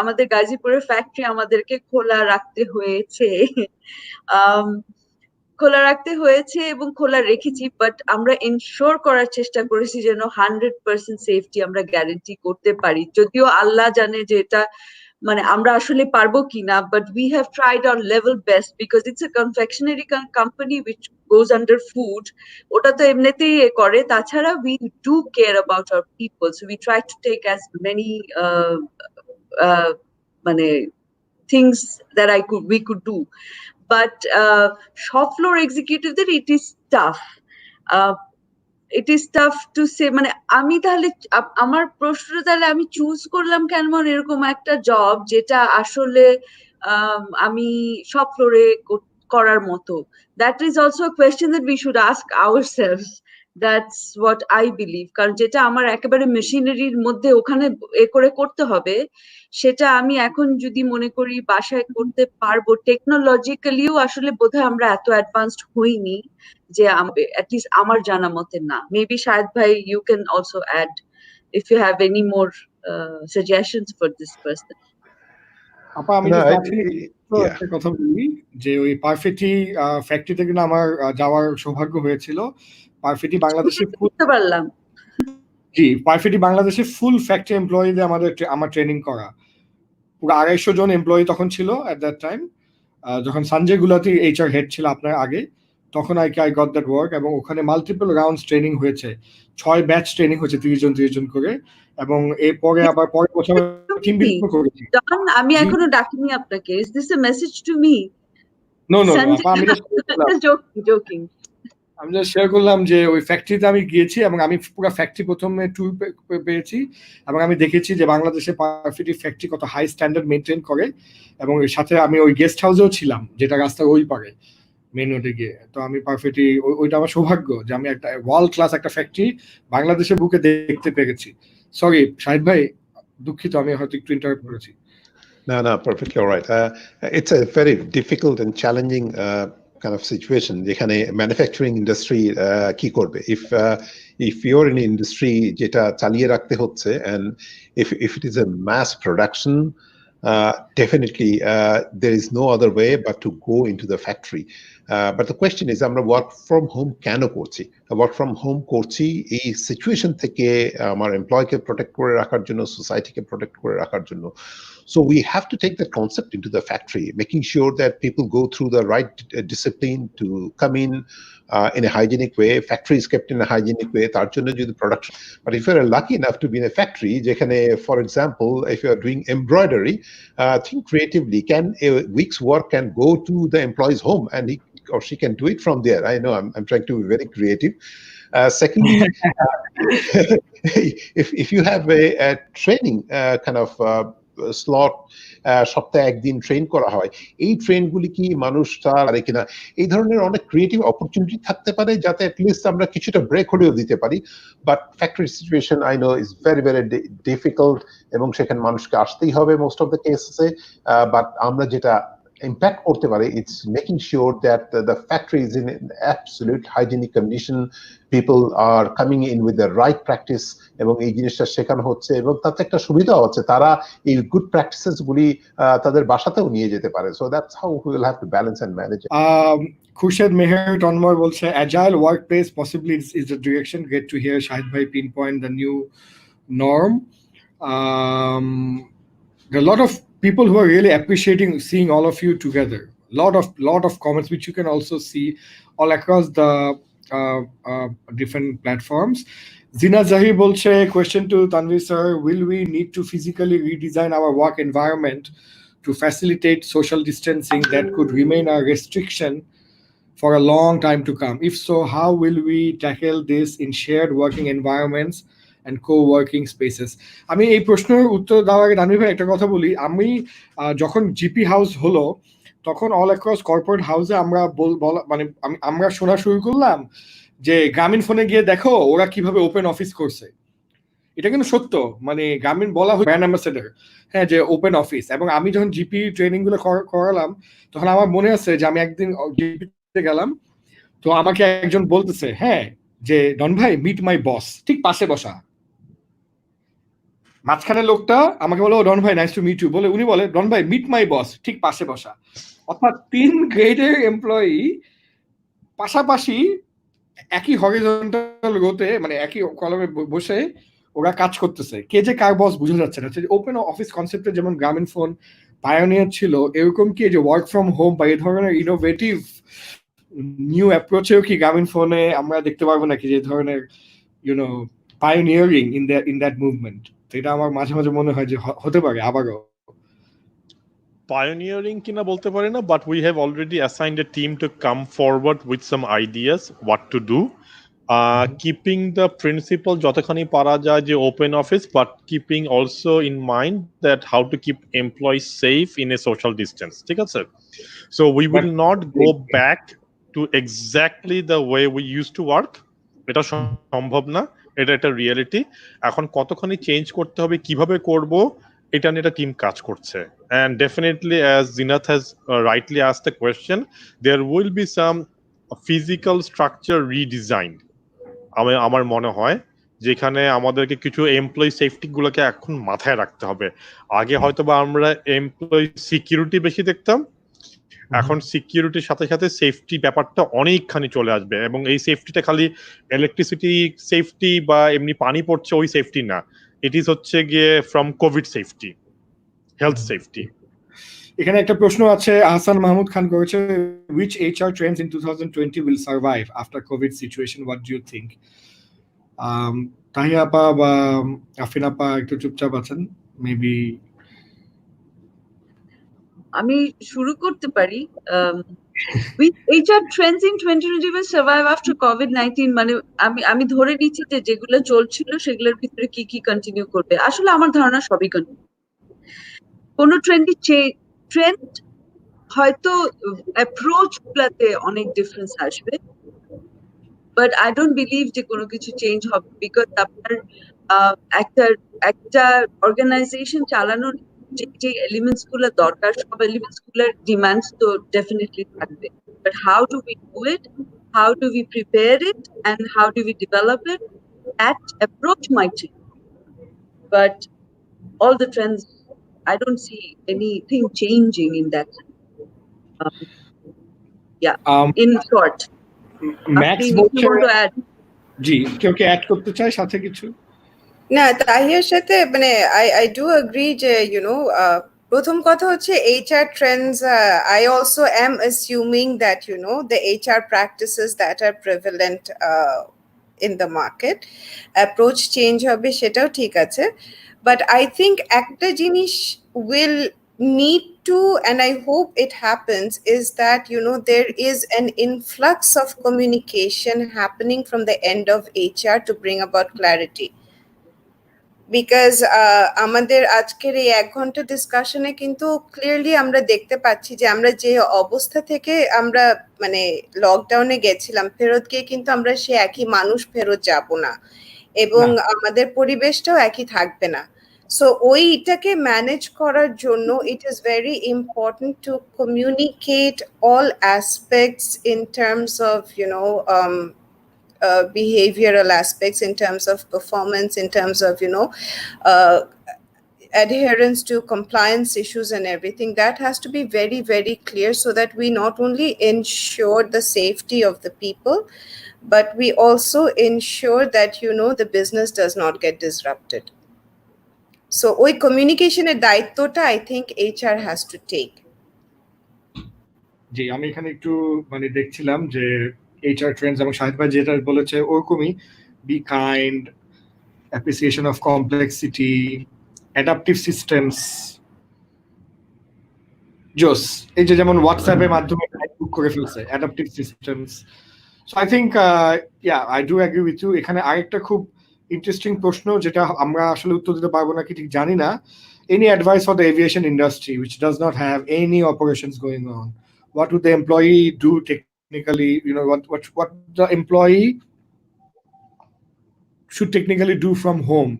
আমাদের গাজীপুরের ফ্যাক্টরি আমাদেরকে খোলা রাখতে হয়েছে, এবং খোলা রেখেছি, বাট আমরা এনশোর করার চেষ্টা করেছি যেন 100% সেফটি আমরা গ্যারান্টি করতে পারি। যদিও আল্লাহ জানে যে এটা আমরা আসলে পারবো কিনা, but we have tried our level best, because it's a confectionery company which goes under food, ওটা তো এমনিতেই করে। তাছাড়া we do care about our people, so we try to take as many things that we could do. But shop floor executive, it is tough. It is tough to say, আমি তাহলে আমার প্রশ্নটা তাহলে আমি চুজ করলাম কেমন এরকম একটা জব যেটা আসলে আমি শপ ফ্লোরে করার মতো। That is also a question that we should ask ourselves. That's what I believe. কারণ যেটা আমার একেবারে মেশিনারির মধ্যে ওখানে করে করতে হবে, সেটা আমি এখন যদি মনে করি বাসায় করতে পারবো। টেকনোলজিক্যালিও আসলে বোধহয় আমরা এত অ্যাডভান্সড হইনি যে অ্যাটলিস্ট আমার জানা মতে না। মেবি শাহেদ ভাই, you can also add if you have any more suggestions for this person. আপা আমি একটা কথা বলি যে ওই পারফেক্টি ফ্যাক্টরিতে কিন্তু আমার যাওয়ার সৌভাগ্য হয়েছিল। পারফেক্টি বাংলাদেশে পারফেক্টি বাংলাদেশে ফুল ফ্যাক্টরি এমপ্লয়ীদের আমার ট্রেনিং করা, পুরো 250 জন এমপ্লয়ি তখন ছিল এট দ্যাট টাইম, যখন সঞ্জয় গুলাতি HR হেড ছিল আপনার আগে, তখন আই গট দ্যাট ওয়ার্ক, এবং ওখানে মাল্টিপল রাউন্ডস ট্রেনিং হয়েছে, 6 ব্যাচ ট্রেনিং হয়েছে 30 জন করে, এবং এরপরে আবার পরের বছর টিম বিল্ডিং করেছি। আমি এখনো ডাকিনি আপনাকে। Is this a message to me? No আমি জোকিং। আমি জাস্ট শেয়ার করলাম যে ওই ফ্যাক্টরিতে আমি গিয়েছি, এবং আমি পুরো ফ্যাক্টরি প্রথমে ট্যুর পেয়েছি, এবং আমি দেখেছি যে বাংলাদেশে পারফেক্টি ফ্যাক্টরি কত হাই স্ট্যান্ডার্ড মেনটেন করে, এবং এর সাথে আমি ওই গেস্ট হাউসেও ছিলাম যেটা রাস্তার ওই পারে, মেন নোটে গিয়ে। তো আমি পারফেক্টলি ওইটা আমার সৌভাগ্য যে আমি একটা ওয়ার্ল্ড ক্লাস একটা ফ্যাক্টরি বাংলাদেশের বুকে দেখতে পেরেছি। সরি শাহিদ ভাই, দুঃখিত আমি হয়তো একটু ইন্টারাপ্ট করেছি। No, perfectly all right. It's a very difficult and challenging kind of situation. যেখানে ম্যানুফ্যাকচারিং ইন্ডাস্ট্রি কি করবে if you're in an industry যেটা চালিয়ে রাখতে হচ্ছে, and if it is a mass production, definitely there is no other way but to go into the factory. But the question is আমরা work from home কেন করছি? Work from home করছি এই situation থেকে আমার এমপ্লয়কে প্রোটেক্ট করে রাখার জন্য, সোসাইটিকে প্রোটেক্ট করে রাখার জন্য। So we have to take that concept into the factory, making sure that people go through the right discipline to come in a hygienic way. Factory is kept in a hygienic way. তার জন্য যদি production. But if you're lucky enough to be in a factory, যেখানে, for example, if you are doing embroidery, think creatively. Can a week's work can go to the employee's home and he or she can do it from there. I know I'm trying to be very creative. Secondly, if you have a training kind of slot সপ্তাহে একদিন train করা হয়, এই ট্রেনগুলি কি মানুষ পারে কিনা, এই ধরনের অনেক ক্রিয়েটিভ অপরচুনিটি থাকতে পারে যাতে অ্যাটলিস্ট আমরা কিছুটা ব্রেক হলেও দিতে পারি। But factory situation I know is very very difficult এবং সেখানে মানুষকে আসতেই হবে মোস্ট অফ দ্য কেসে। বাট আমরা যেটা impact করতে পারে, it's making sure that the factory is in an absolute hygienic condition, people are coming in with the right practice এবং এই জিনিসটা শেখানো হচ্ছে এবং তাতে একটা সুবিধা হচ্ছে, তারা এই গুড প্র্যাকটিসেস গুলি তাদের বাসাতেও নিয়ে যেতে পারে। So that's how we will have to balance and manage it. Khurshed Meher Tanmoy বলছে agile workplace possibly is the direction. Great to hear Shahid bhai pinpoint the new norm. There are a lot of people who are really appreciating seeing all of you together. Lot of comments which you can also see all across the different platforms. Zina Zahir bolche, question to Tanvir sir, will we need to physically redesign our work environment to facilitate social distancing that could remain a restriction for a long time to come? If so, how will we tackle this in shared working environments and co-working spaces? আমি এই প্রশ্নের উত্তর দেওয়ার আগে তানভীর ভাই একটা কথা বলি। আমি যখন জিপি হাউস হলো তখন অল অ্যাক্রস কর্পোরেট হাউসে আমরা মানে আমরা শোনা শুরু করলাম যে গ্রামীণ ফোনে গিয়ে দেখো ওরা কিভাবে ওপেন অফিস করছে। এটা কিন্তু সত্য, মানে গ্রামীণ বলা হয় ব্র্যান্ড অ্যাম্বাসেডর, হ্যাঁ, যে ওপেন অফিস। এবং আমি যখন জিপি ট্রেনিং গুলো করালাম তখন আমার মনে আছে যে আমি একদিন জিপিতে গেলাম, তো আমাকে একজন বলতেছে, হ্যাঁ, যে ডন ভাই মিট মাই বস, ঠিক পাশে বসা। মাঝখানে লোকটা আমাকে বলো ডন ভাই নাইস টু মিট ইউ, বলে উনি বলে ডন ভাই মিট মাই বস, ঠিক পাশে বসা। অর্থাৎ 3 গ্রেডের এমপ্লয়ি পাশাপাশি একই হরিজন্টাল রোতে, মানে একই কলমে বসে ওরা কাজ করতেছে। কে যে কার বস বোঝা যাচ্ছে না। ওপেন অফিস কনসেপ্টে যেমন গ্রামীণফোন পায়োনিয়ার ছিল, এরকম কি যে ওয়ার্ক ফ্রম হোম বা এই ধরনের ইনোভেটিভ নিউ অ্যাপ্রোচেও কি গ্রামীণফোনে আমরা দেখতে পারবো নাকি, যে ধরনের you know pioneering in that movement? এটা আমার মাঝে মাঝে মনে হয় যে হতে পারে আবারও। Pioneering kina bolte pari na, but we have already assigned a team to come forward with some ideas what to do, keeping the principle jotokhani para jay je open office, but keeping also in mind that how to keep employees safe in a social distance, ঠিক আছে? So we will not go back to exactly the way we used to work. এটা সম্ভব না, এটা একটা reality. এখন কতখানি change করতে হবে, কিভাবে করব, এটা নিয়ে একটা টিম কাজ করছে। And definitely, as Zinath has rightly asked the question, there will be some physical structure redesigned. আমার মনে হয় যেখানে আমাদেরকে কিছু এমপ্লয়ি সেফটি গুলোকে এখন মাথায় রাখতে হবে। আগে হয়তো বা আমরা এমপ্লয়ি সিকিউরিটি বেশি দেখতাম, এখন সিকিউরিটির সাথে সাথে সেফটি ব্যাপারটা অনেকখানি চলে আসবে। এবং এই সেফটিটা খালি ইলেকট্রিসিটি সেফটি বা এমনি পানি পড়ছে ওই সেফটি না, ইট ইজ হচ্ছে গিয়ে from Covid safety, health safety. এখানে একটা প্রশ্ন আছে, আহসান মাহমুদ খান করেছে, which HR trends in 2020 will survive after COVID situation? What do you think? Tahiya আপা বা আফরিন আপা একটু চুপচাপ আছেন, মেবি আমি শুরু করতে পারি। Which HR trends in 2020 will survive after COVID-19? মানে আমি ধরে নিচ্ছি যে যেগুলো চলছিল সেগুলোর ভিতরে কি কি কন্টিনিউ করবে। আসলে আমার ধারণা সবই কন্টিনিউ। কোন ট্রেন্ড হয়তো অ্যাপ্রোচ গুলাতে অনেক ডিফারেন্স আসবে, বাট আই ডোন্ট বিলিভ যে কোনো কিছু চেঞ্জ হবে, বিকজ আপনার একটা একটা অর্গানাইজেশন চালানোর যে এলিমেন্টস গুলো দরকার, সব এলিমেন্টস গুলোর ডিমান্ডস তো ডেফিনেটলি থাকবে, but how do we do it, how do we prepare it, and how do we develop it? That approach might change, but all the trends, I don't see anything changing in that. Yeah, in short. Max Afreen, if you want to add. জি, কেউ কি add করতে চায় সাথে কিছু? না, তাহিয়ার সাথে মানে I do agree যে প্রথম কথা হচ্ছে HR trends. I also am assuming that the HR practices that are prevalent in the market, approach change হবে, সেটাও ঠিক আছে, but I think একটা জিনিস will need to, and I hope it happens, is that there is an influx of communication happening from the end of HR to bring about clarity. Because আমাদের আজকের এই 1 ঘন্টা ডিসকাশনে কিন্তু ক্লিয়ারলি আমরা দেখতে পাচ্ছি যে আমরা যে অবস্থা থেকে আমরা মানে লকডাউনে গেছিলাম, ফেরত গিয়ে কিন্তু আমরা সে একই মানুষ ফেরত যাব না, এবং আমাদের পরিবেশটাও একই থাকবে না। সো ওইটাকে ম্যানেজ করার জন্য it is very important to communicate all aspects in terms of behavioral aspects, in terms of performance, in terms of adherence to compliance issues and everything. That has to be very, very clear, so that we not only ensure the safety of the people, but we also ensure that the business does not get disrupted. So ওই কমিউনিকেশনের দায়িত্বটা I think HR has to take. জি, আমি এখানে একটু মানে দেখছিলাম যে HR trends এবং শাহেদ ভাই যেটা বলেছে ওরকমই, be kind, appreciation of complexity, adaptive systems, জোস, এই যে যেমন হোয়াটসঅ্যাপের মাধ্যমে বুক করে ফেলছে, adaptive systems. So I think yeah, I do agree with you. এখানে আরেকটা খুব ইন্টারেস্টিং প্রশ্ন যেটা আমরা আসলে উত্তর দিতে পারবো নাকি ঠিক জানি না, any advice for the aviation industry which does not have any operations going on? What would the employee do technically? What the employee should technically do from home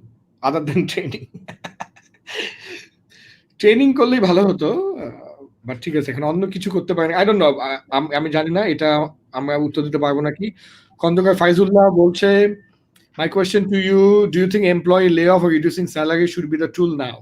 other than training? Training করলেই ভালো হতো, but ঠিক আছে, এখানে অন্য কিছু করতে পারেনি। আই ডোন্ট নো, আমি জানি না, এটা আমরা উত্তর দিতে পারবো নাকি। খন্দকার ফাইজুল্লাহ বলছে, my question to you, do you think employee layoff or reducing salary should be the tool now,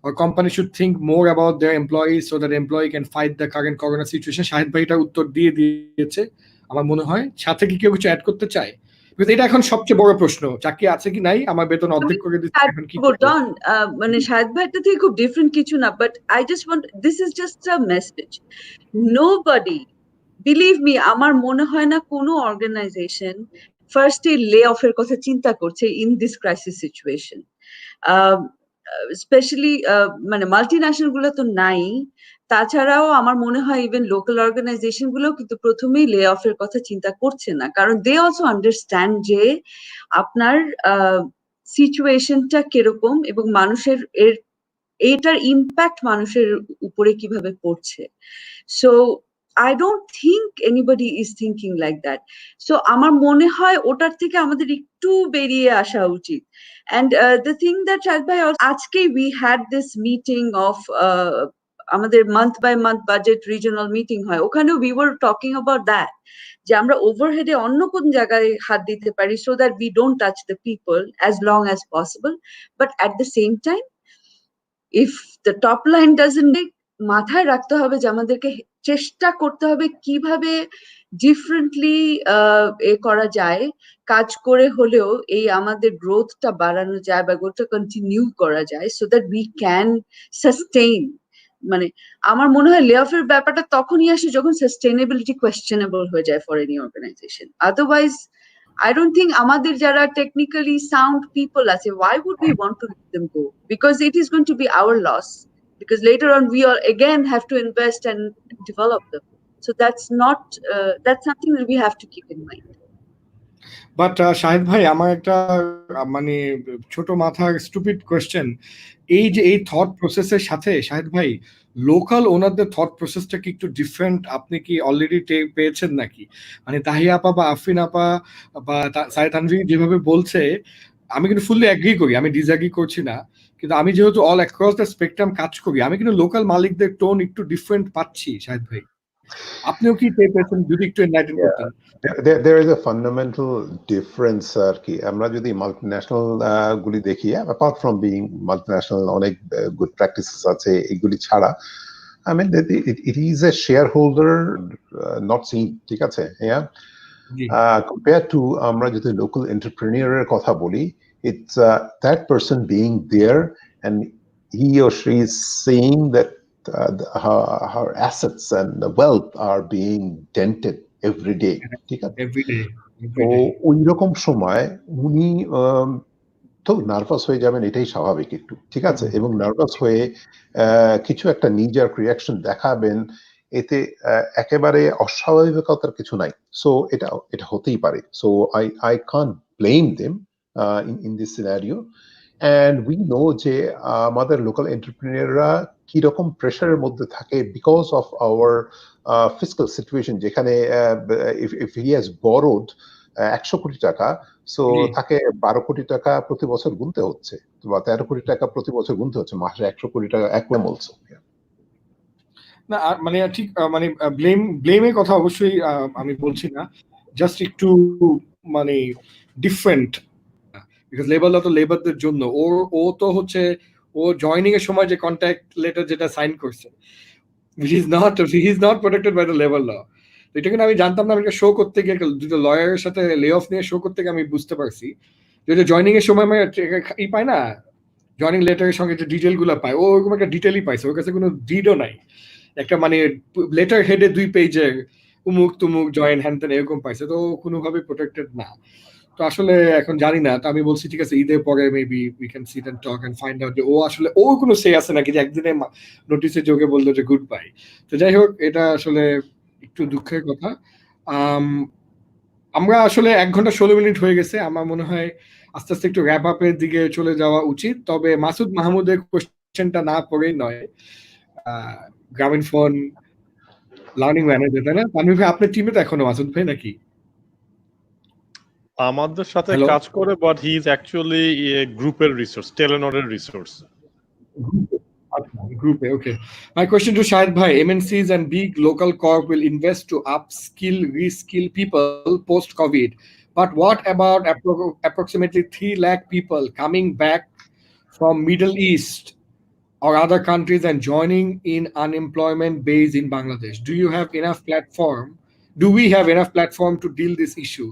or company should think more about their employees so that employee can fight the current corona situation? Shahed ভাই এটা উত্তর দিয়ে দিয়েছে আমার মনে হয়। সাথে কি কেউ কিছু অ্যাড করতে চায়? বিকজ এটা এখন সবচেয়ে বড় প্রশ্ন, চাকরি আছে কি নাই, আমার বেতন অর্ধেক করে দিচ্ছে, এখন কি করব? মানে শাহেদ ভাইটা থেকে খুব ডিফারেন্ট কিছু না, but I just want, this is just a message, nobody, believe me, আমার মনে হয় না কোনো অর্গানাইজেশন ফার্স্টে লে অফের কথা চিন্তা করছে in this crisis situation, specially মানে মাল্টি ন্যাশনাল গুলো তো নাই, তাছাড়াও আমার মনে হয় ইভেন লোকাল অর্গানাইজেশন গুলো কিন্তু প্রথমেই লে অফের কথা চিন্তা করছে না, কারণ দে অলসো আন্ডারস্ট্যান্ড যে আপনার সিচুয়েশনটা কিরকম এবং মানুষের এটার ইম্প্যাক্ট মানুষের উপরে কিভাবে পড়ছে। So I don't think anybody is thinking like that. So আমার মনে হয় ওটার থেকে আমাদের একটু বেরিয়ে আসা উচিত। And the thing that Shahed bhai, আজকে we had this meeting of আমাদের month by month budget regional meeting হয়, ওখানে we were talking about that, যে আমরা ওভারহেডে অন্য কোন জায়গায় হাত দিতে পারি so that we don't touch the people as long as possible, but at the same time if the top line doesn't, মাথায় রাখতে হবে যে আমাদেরকে চেষ্টা করতে হবে কিভাবে ডিফারেন্টলি করা যায়, কাজ করে হলেও এই আমাদের গ্রোথটা বাড়ানো যায় বা গ্রোথটা কন্টিনিউ করা যায়, so that we can sustain. মানে আমার মনে হয় লে অফের ব্যাপারটা তখনই আসে যখন সাস্টেইনেবিলিটি কোয়েশ্চেনেবল হয়ে যায় for any organization, otherwise I don't think আমাদের যারা technically sound people আছে, why would we want to let them go? Because it is going to be our loss. Because later on we all again have to invest and develop them. So that's not that's something that we have to keep in mind. But Shahed ভাই, আমার একটা মানে ছোট মাথার stupid question, এই যে এই thought প্রসেসের সাথে শাহেদ ভাই লোকাল ওনারদের থট প্রসেসটা কি একটু ডিফারেন্ট? আপনি কি অলরেডি পেয়েছেন নাকি? মানে তাহিয়া আপা বা আফরিন আপা বা সাইদ তানভীর যেভাবে বলছে, আমি কিন্তু ফুললি এগ্রি করি, আমি ডিসএগ্রি করছি না, কিন্তু আমি যেহেতু অল অ্যাক্রস দ্য স্পেকট্রাম কাজ করি, আমি কিন্তু লোকাল মালিকদের টোন একটু ডিফারেন্ট পাচ্ছি শাহেদ ভাই। আপনিও কি পেয়েছেন? যদি একটু এনলাইটেন করতেন। There is a fundamental difference আর কি। আমরা যদি মাল্টিন্যাশনাল গুলি দেখি, apart from being multinational, অনেক good practices আছে, এগুলি ছাড়া I mean it is a shareholder not seen, ঠিক আছে? Yeah. Compared to আমরা যদি local entrepreneur এর কথা বলি, it's that person being there and he or she is seeing that her assets and the wealth are being dented every day, ঠিক আছে? তো ওই রকম সময় উনি তো নার্ভাস হয়ে যাবেন, এটাই স্বাভাবিক একটু, ঠিক আছে? এবং নার্ভাস হয়ে কিছু একটা নিজের রিয়াকশন দেখাবেন, এতে একেবারে অস্বাভাবিকতার কিছু নাই। সো এটা হতেই পারে। So I can't blame them in this scenario. And we know যে আমাদের লোকাল এন্টারপ্রেনিয়ররা কিরকম প্রেশারের মধ্যে থাকে because of our fiscal situation, যেখানে ইফ হি হ্যাজ বরোড 100 কোটি টাকা, সো তাকে 12 কোটি টাকা প্রতি বছর গুনতে হচ্ছে, বা 13 কোটি টাকা প্রতি বছর গুনতে হচ্ছে, মাসে 100 কোটি টাকা একদম বলছে না। মানে ঠিক মানে ব্লেমের কথা অবশ্যই আমি বলছি না, জাস্ট একটু মানে ডিফারেন্ট, বিকজ লেবাররা তো লেবারদের জন্য, ও তো হচ্ছে ও জয়নিং এর সময় যে কন্ট্রাক্ট লেটার যেটা সাইন করছে, he is not protected by the labour law. এটা কিন্তু আমি জানতাম না। আমি শো করতে গিয়ে দুটো লয়ারের সাথে লে অফ নিয়ে শো করতে গিয়ে আমি বুঝতে পারছি যে জয়নিং এর সময় আমি ই পাই না, জয়নিং লেটারের সঙ্গে যে ডিটেল গুলো পায়, ও ওরকম একটা ডিটেলই পাইছে, ওর কাছে কোনো ডিডও নাই, একটা মানে লেটার হেডে 2 পেজের উমুক তুমুক জয়েন হ্যান ত্যান এরকম পাইছে, তো কোনোভাবে প্রোটেক্টেড না। তো আসলে এখন জানি না, তো আমি বলছি ঠিক আছে ঈদের পরে maybe we can sit and talk and find out যে ও আসলে ও কোনো সে আছে নাকি যে একদিনে নোটিসে যোগে বললো যে গুড বাই। তো যাই হোক, এটা আসলে একটু দুঃখের কথা। আমরা আসলে 1 ঘন্টা 16 মিনিট হয়ে গেছে, আমার মনে হয় আস্তে আস্তে একটু র্যাপ আপের দিকে চলে যাওয়া উচিত। তবে মাসুদ মাহমুদের কোশ্চেনটা না পড়েই নয়, গ্রামীণফোন লার্নিং ম্যানেজার, তাই না? তানভীর ভাই, আপনার টিমে তো এখনো মাসুদ ভাই নাকি? আমাদের সাথে কাজ করে, বাট হি ইজ অ্যাকচুয়ালি গ্রুপের রিসোর্স, টেলেনরের resource. Group A, okay. My question to Shahed bhai, MNCs and big local corp will invest to upskill, reskill people post-COVID. But what about approximately 3 lakh people coming back from Middle East or other countries and joining in unemployment base in Bangladesh? Do we have enough platform to deal this issue?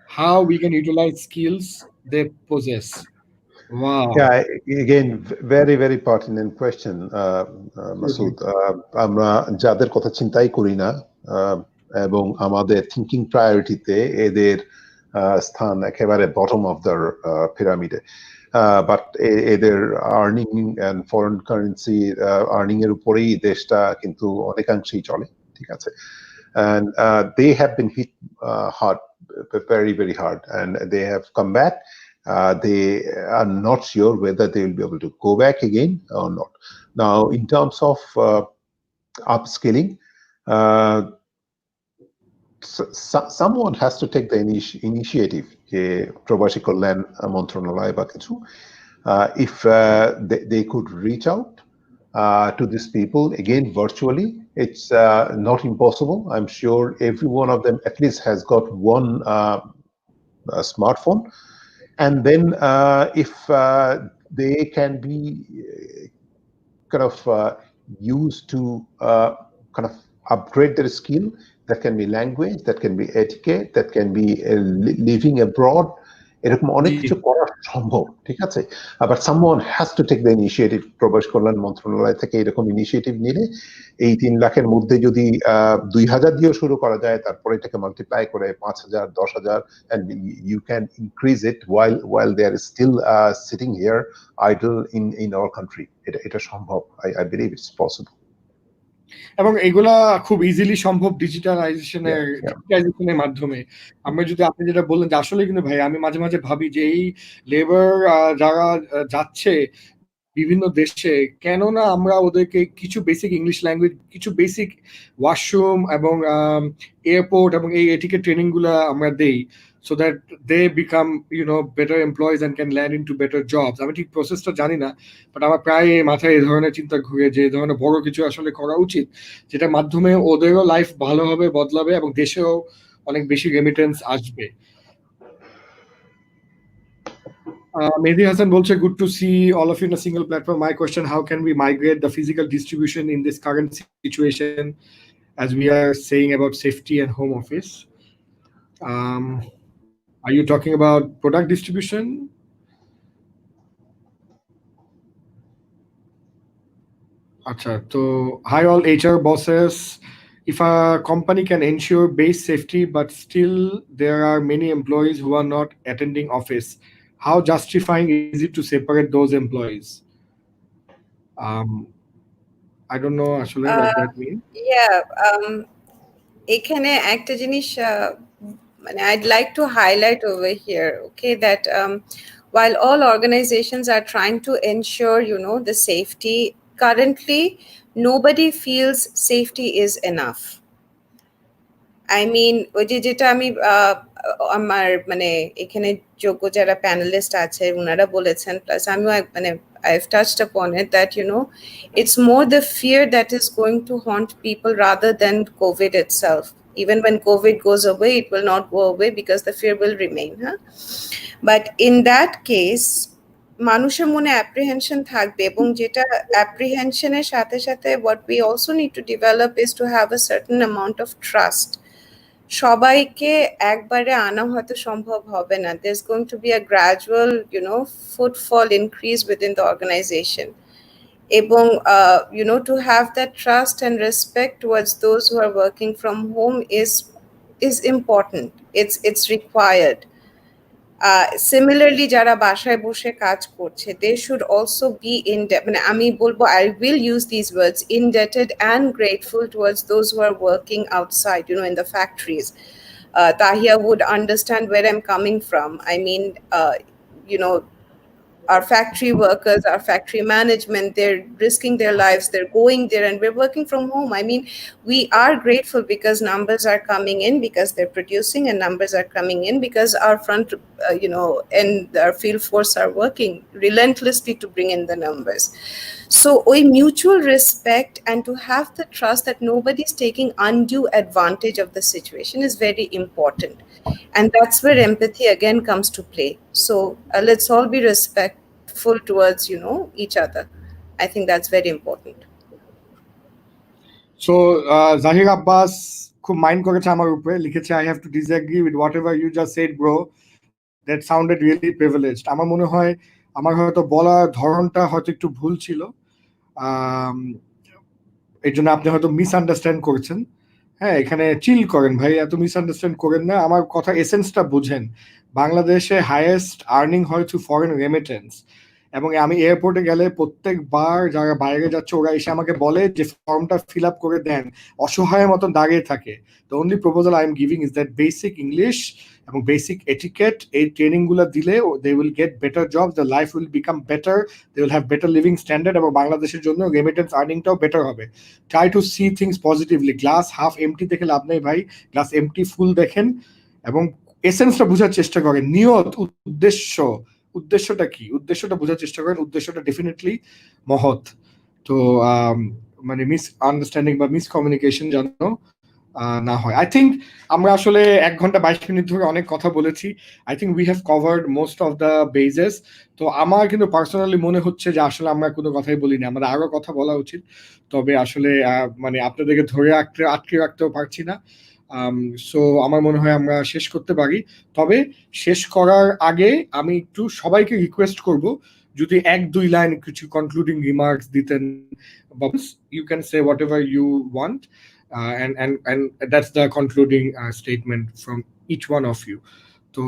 How we can utilize skills they possess? Wow. Yeah, again, very, very pertinent question, Masood. আমরা যাদের কথা চিন্তাই করি না এবং আমাদের thinking প্রায়োরিটিতে এদের স্থান একেবারে বটম অফ দ্য পিরামিডে, বাট এদের earning and foreign currency earning এর উপরেই দেশটা কিন্তু অনেকাংশেই চলে, ঠিক আছে? And they have been hit hard, very, very hard, and they have come back. They are not sure whether they will be able to go back again or not. Now, in terms of upskilling, someone has to take the initiative. Probasi Kollan Montronalai ba kichu. If they could reach out to these people again virtually, it's not impossible. I'm sure every one of them at least has got one smartphone. And then if they can be kind of used to kind of upgrade their skill, that can be language, that can be etiquette, that can be living abroad, এরকম অনেক কিছু করা সম্ভব, ঠিক আছে? But someone has to take the initiative. প্রবাস কল্যাণ মন্ত্রণালয় থেকে এরকম ইনিশিয়েটিভ নিলে এই 3 লাখের মধ্যে যদি 2000 দিয়েও শুরু করা যায়, তারপরে এটাকে মাল্টিপ্লাই করে 5000, 10,000, and you can increase it while they are still sitting here idle in our country. এটা সম্ভব. I believe it's possible. এবং এগুলা খুব ইজিলি সম্ভব ডিজিটালাইজেশনের মাধ্যমে। আমরা যদি আপনি যেটা বললেন যে আসলে কিন্তু ভাই আমি মাঝে মাঝে ভাবি যে এই লেবার যারা যাচ্ছে বিভিন্ন দেশে, কেন না আমরা ওদেরকে কিছু বেসিক ইংলিশ ল্যাঙ্গুয়েজ, কিছু বেসিক ওয়াশরুম এবং এয়ারপোর্ট এবং এই এটিকেট ট্রেনিং গুলা আমরা দেই, so that they become better employees and can land into better jobs. আমি ঠিক প্রসেসটা জানি না, বাট আমার প্রায় মাথায় এই ধরনের চিন্তা ঘুরে যে এই ধরনের বড় কিছু আসলে করা উচিত, যেটার মাধ্যমে ওদেরও লাইফ ভালোভাবে বদলাবে এবং দেশেও অনেক বেশি রেমিটেন্স আসবে। Mehdi Hassan bolche, good to see all of you in a single platform. My question, how can we migrate the physical distribution in this current situation as we are saying about safety and home office? Are you talking about product distribution? Acha, so hi all HR bosses. If a company can ensure base safety but still there are many employees who are not attending office, how justifying is it to separate those employees? I don't know actually what that means. Yeah, এখানে একটা জিনিস মানে I'd like to highlight over here, okay, that while all organizations are trying to ensure, the safety, currently nobody feels safety is enough. I mean, ওই যে যেটা আমি আমার মানে এখানে যোগ্য যারা প্যানেলিস্ট আছে ওনারা বলেছেন, প্লাস আমিও মানে I've touched upon it, that it's more the fear that is going to haunt people rather than COVID itself. Even when COVID goes away, it will not go away because the fear will remain. But in that case, মানুষের মনে apprehension থাকবে, এবং যেটা অ্যাপ্রিহেনশনের সাথে সাথে what we also need to develop is to have a certain amount of trust. সবাইকে একবারে আনা হয়তো সম্ভব হবে না. There's going to be a gradual, footfall increase within the organization. এবং to have that trust and respect towards those who are working from home is important. It's required. Similarly, যারা বাসায় বসে কাজ করছে, they should also be মানে আমি বলবো, I will use these words, indebted and grateful towards those who are working outside, in the factories. Tahya would understand where I'm coming from. I mean, our factory workers, our factory management, they're risking their lives, they're going there, and we're working from home. I mean, we are grateful because numbers are coming in, because they're producing, and numbers are coming in because our front, and our field force are working relentlessly to bring in the numbers. So a mutual respect and to have the trust that nobody's taking undue advantage of the situation is very important. And that's where empathy again comes to play. So let's all be respectful towards, each other. I think that's very important. So Zahir Abbas খুব mind করেছে আমার উপরে, লিখেছে I have to disagree with whatever you just said bro, that sounded really privileged. আমার মনে হয় আমার হয়তো বলার ধরনটা হয়তো একটু ভুল ছিল, এই জন্য আপনি হয়তো মিসআন্ডারস্ট্যান্ড করেছেন। হ্যাঁ, এখানে চিল করেন ভাই, এত মিসআন্ডারস্ট্যান্ড করেন না, আমার কথা এসেন্সটা বুঝেন। বাংলাদেশে হাইয়েস্ট আর্নিং হয় থ্রু ফরেন রেমিটেন্স, এবং আমি এয়ারপোর্টে গেলে প্রত্যেকবার যারা বাইরে যাচ্ছে ওরা এসে আমাকে বলে যে ফর্মটা ফিল আপ করে দেন, অসহায়ের মতন দাঁড়িয়ে থাকে। The only proposal I am giving is that basic English এবং বেসিক এটিকেট, এই ট্রেনিং গুলো দিলে they will get better job, the life will become better, they will have better living standard, এবং বাংলাদেশের জন্য রেমিটেন্স আর্নিংটাও বেটার হবে। Try to see things positively, glass half empty দেখে লাভ নেই ভাই, গ্লাস এমটি ফুল দেখেন এবং এসেন্সটা বোঝার চেষ্টা করেন। নিয়ত, উদ্দেশ্যটা কি, উদ্দেশ্যটা বোঝার চেষ্টা করেন, উদ্দেশ্যটা ডেফিনেটলি মহৎ। তো মানে মিস আন্ডারস্ট্যান্ডিং বা মিসকমিউনিকেশন যেন না হয়। আই থিঙ্ক আমরা আসলে 1 ঘন্টা 22 মিনিট ধরে অনেক কথা বলেছি। I think we have covered most of the bases. তো আমার কিন্তু পার্সোনালি মনে হচ্ছে যে আসলে আমরা কোনো কথাই বলিনি, আমাদের আরো কথা বলা উচিত। তবে আসলে মানে আপনাদেরকে ধরে আটকে রাখতেও পারছি না। সো আমার মনে হয় আমরা শেষ করতে পারি। তবে শেষ করার আগে আমি একটু সবাইকে রিকোয়েস্ট করব, যদি 1-2 লাইন কিছু কনক্লুডিং রিমার্কস দিতেন, you can say whatever you want, and that's the concluding statement from each one of you. তো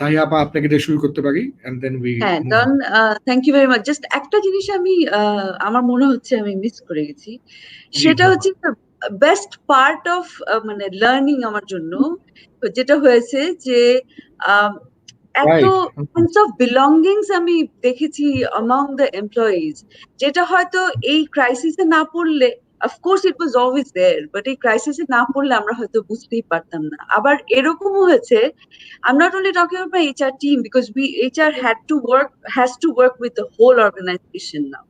তাই আপা আপনাকে দিয়ে শুরু করতে পারি and then we হ্যাঁ move done, on. Thank you very much. Just একটা জিনিস আমি আমার মনে হচ্ছে আমি মিস করে গেছি, সেটা হচ্ছে বেস্ট পার্ট অফ মানে লার্নিং আমার জন্য যেটা হয়েছে যে এত সেন্স অফ বিলঙ্গিংস আমি দেখেছি among the employees, যেটা হয়তো এই ক্রাইসিসে না পড়লে, of course it was always there, but এই ক্রাইসিসে না পড়লে আমরা হয়তো বুঝতেই পারতাম না। আবার এরকমও হয়েছে, I'm not only talking about my HR team, because HR has to work with the whole organization now.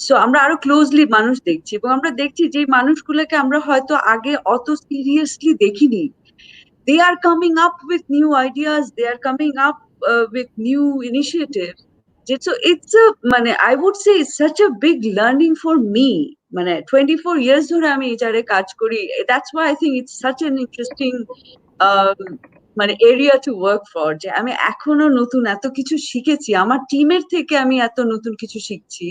So আমরা আরো ক্লোজলি মানুষ দেখছি, এবং আমরা দেখছি যে মানুষগুলোকে আমরা হয়তো আগে অত সিরিয়াসলি দেখিনি, they are coming up with new ideas, they are coming up with new initiatives. So it's a I would say it's such a big learning for me. 24 years ধরে আমি HR এ কাজ করি, that's why I think it's such an interesting area to work for, যে আমি এখনো নতুন এত কিছু শিখেছি, আমার টিমের থেকে আমি এত নতুন কিছু শিখছি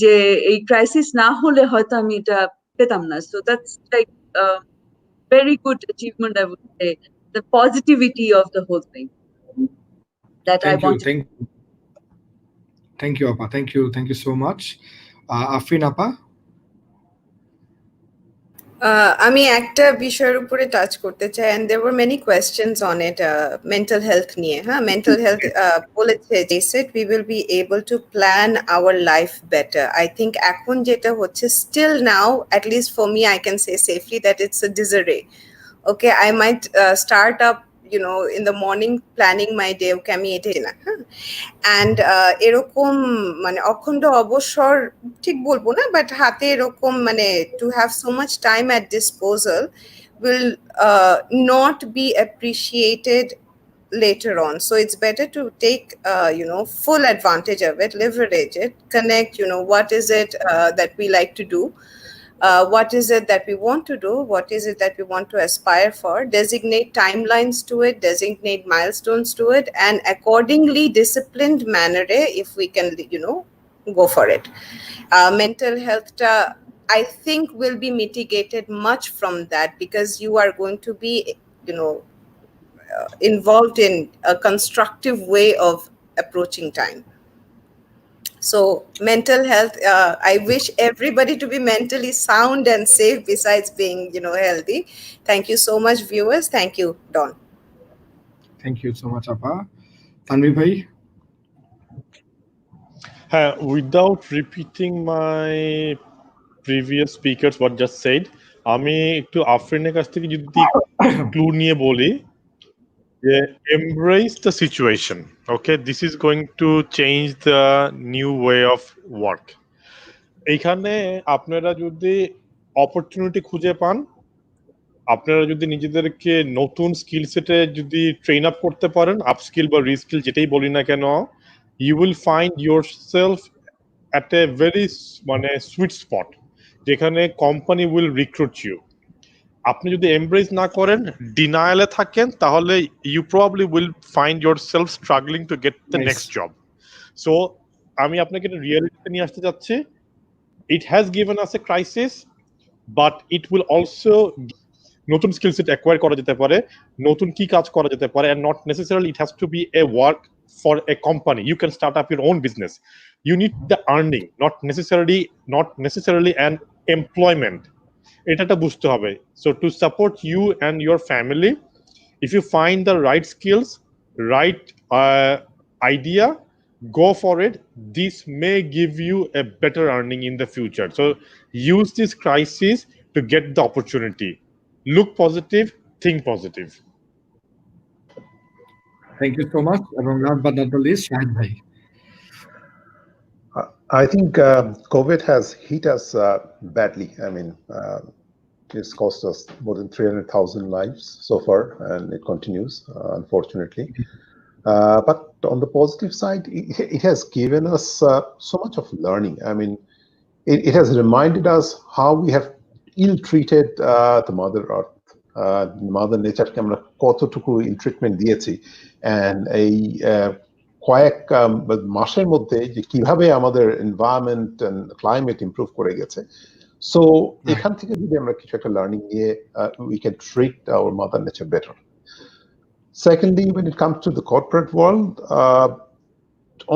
যে এই ক্রাইসিস না হলে হয়তো আমি এটা পেতাম না। So that's like very good achievement, I would say, the positivity of the whole thing that I want. Thank you Appa, thank you so much. Afreen Appa, আমি একটা বিষয়ের উপরে টাচ করতে চাই, and there were many questions on it, mental health নিয়ে। হ্যাঁ, mental health বলেছে, they said we will be able to plan our life better. I think এখন যেটা হচ্ছে, still now, at least for me, I can say safely that it's a disarray. Okay, I might start up in the morning planning my day, okay আমি এটা না, হ্যাঁ, and এরকম অখণ্ড অবসর ঠিক বলবো না, বাট হাতে এরকম to have so much time at disposal will not be appreciated later on. So it's better to take full advantage of it, leverage it, connect, what is it that we like to do, what is it that we want to do, what is it that we want to aspire for, designate timelines to it, designate milestones to it, and accordingly disciplined manner if we can go for it. Mental health I think will be mitigated much from that, because you are going to be involved in a constructive way of approaching time. So mental health, I wish everybody to be mentally sound and safe, besides being healthy. Thank you so much, viewers. Thank you, Don. Thank you so much Appa. Tanvir bhai, without repeating my previous speakers what just said, আমি একটু আফরিনের কাছ থেকে যদি clue নিয়ে বলি, embrace the situation. Okay, this is going to change the new way of work. এইখানে আপনারা যদি অপরচুনিটি খুঁজে পান, আপনারা যদি নিজেদেরকে নতুন স্কিল সেটে যদি ট্রেন আপ করতে পারেন, আপস্কিল বা রিস্কিল যেটাই বলি না কেন, you will find yourself at a very sweet spot, যেখানে কোম্পানি will recruit you. আপনি যদি এমব্রেস না করেন, ডিনায়ালে থাকেন, তাহলে you probably will find yourself struggling to get the next job. So আমি আপনাকে রিয়েলিটিতে নিয়ে আসতে যাচ্ছি, it has given us a crisis, but it will also নতুন স্কিল সেট অ্যাকোয়ার করা যেতে পারে, নতুন কি কাজ করা যেতে পারে, and not necessarily it has to be a work for a company. You can start up your own business. You need the earning, not necessarily an employment. এটা বুঝতে হবে। So to support you and your family, if you find the right skills, right idea, go for it. This may give you a better earning in the future. So use this crisis to get the opportunity. Look positive, think positive. Thank you so much. And last but not the least, Shahed bhai. I think COVID has hit us badly. I mean, it's cost us more than 300,000 lives so far, and it continues, unfortunately. But on the positive side, it has given us so much of learning. I mean, it has reminded us how we have ill-treated the Mother Earth, Mother Nature, আমরা কতটুকু ইল-ট্রিটমেন্ট দিয়েছি, and এই কয়েক মাসের মধ্যে যে কিভাবে আমাদের এনভায়রনমেন্ট এন্ড ক্লাইমেট ইমপ্রুভ করে গেছে। সো এখান থেকে যদি আমরা কিছু একটা লার্নিং নিয়ে we can treat our mother nature better. Secondly, when it comes to the corporate world,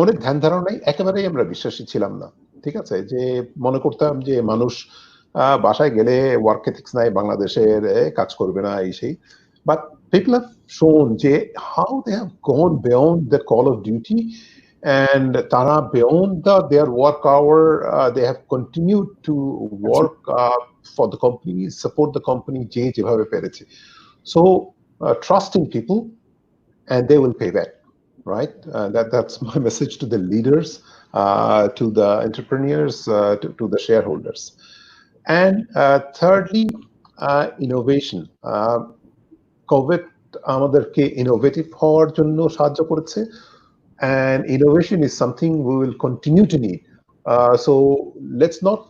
অনেক ধ্যান ধারণায় একেবারেই আমরা বিশ্বাসী ছিলাম না, ঠিক আছে, যে মনে করতাম যে মানুষ বাসায় গেলে ওয়ার্ক এথিক্স নাই, বাংলাদেশের কাজ করবে না এই সেই, বাট পিপল হ্যাভ শোন যে how they have gone beyond the call of duty and tara beyond their work hour, they have continued to work for the company, support the company je jebhabe pereche. So trust in people and they will pay back, right? That's my message to the leaders, to the entrepreneurs, to the shareholders. And thirdly, innovation. COVID আমাদেরকে innovative হওয়ার জন্য সাহায্য করেছে, and innovation is something we will continue to need. So let's not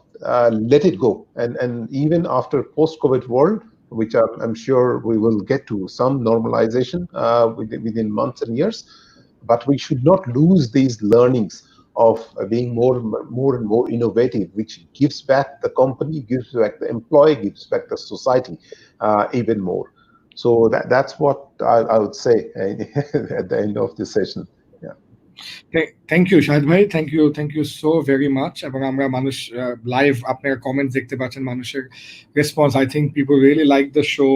let it go. And even after post-COVID world, which I'm sure we will get to some normalization within months and years, but we should not lose these learnings of being more and more innovative, which gives back the company, gives back the employee, gives back the society even more. So that's what I would say at the end of this session. Thank you Shahed ভাই, thank you so very much. এবং আমরা মানুষ live আপনার comments দেখতে পাচ্ছেন, মানুষের response, I think people really like the show.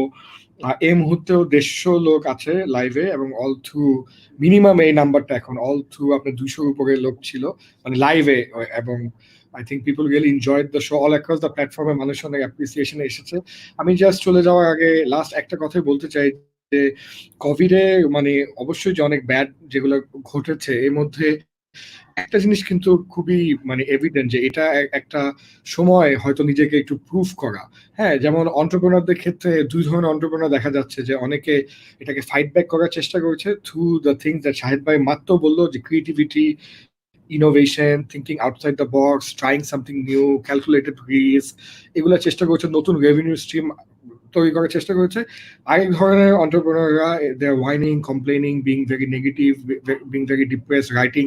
এই মুহূর্তেও 150 লোক আছে লাইভে, এবং অল থ্রু মিনিমাম এই নাম্বারটা এখন অল থ্রু আপনার 200 উপরে লোক ছিল মানে লাইভে, এবং I think people really enjoyed the show all across the platform. মানুষ অনেক অ্যাপ্রিসিয়েশন এসেছে। আমি জাস্ট চলে যাওয়ার আগে লাস্ট একটা কথাই বলতে চাই যে কোভিডে মানে অবশ্যই যে অনেক ব্যাড যেগুলো ঘটেছে, এর মধ্যে একটা জিনিস কিন্তু খুবই মানে এভিডেন্ট যে এটা একটা সময় হয়তো নিজেকে একটু প্রুফ করা। হ্যাঁ, যেমন এন্টারপ্রেনারদের ক্ষেত্রে দুই ধরনের এন্টারপ্রেনার দেখা যাচ্ছে, যে অনেকে এটাকে ফাইট ব্যাক করার চেষ্টা করেছে through the things that Shahed ভাই মাত্র বললো, যে creativity, innovation, thinking outside the box, trying something new, calculated risk, এগুলো চেষ্টা করছে, নতুন রেভিনিউ স্ট্রিম তৈরি করার চেষ্টা করেছে। আরেক ধরনের এন্টারপ্রেনাররা they are whining, complaining, being very negative, being very depressed, writing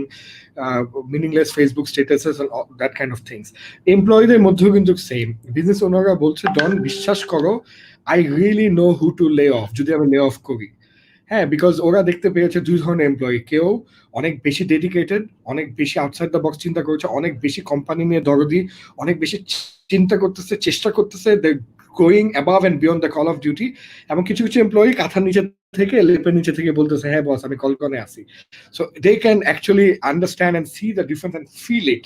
meaningless Facebook statuses and that kind of things. এমপ্লয়ীদের মধ্যেও কিন্তু সেম। বিজনেস ওনাররা বলছে, ডন বিশ্বাস করো, I really know who to lay off, যদি আমি লে অফ করি। হ্যাঁ, বিকজ ওরা দেখতে পেয়েছে দুই ধরনের এমপ্লয়ি, কেউ অনেক বেশি ডেডিকেটেড, অনেক বেশি আউটসাইড দ্য বক্স চিন্তা করছে, অনেক বেশি কোম্পানি নিয়ে দরদি, অনেক বেশি চিন্তা করতেছে, চেষ্টা করতেছে, they going above and beyond the call of duty. এবং কিছু কিছু এমপ্লয়ি কাঁথার নিচে থেকে, লেপের নিচে থেকে বলতেছে, হ্যাঁ বস আমি কলকনে আসি। So they can actually understand and see the difference and feel it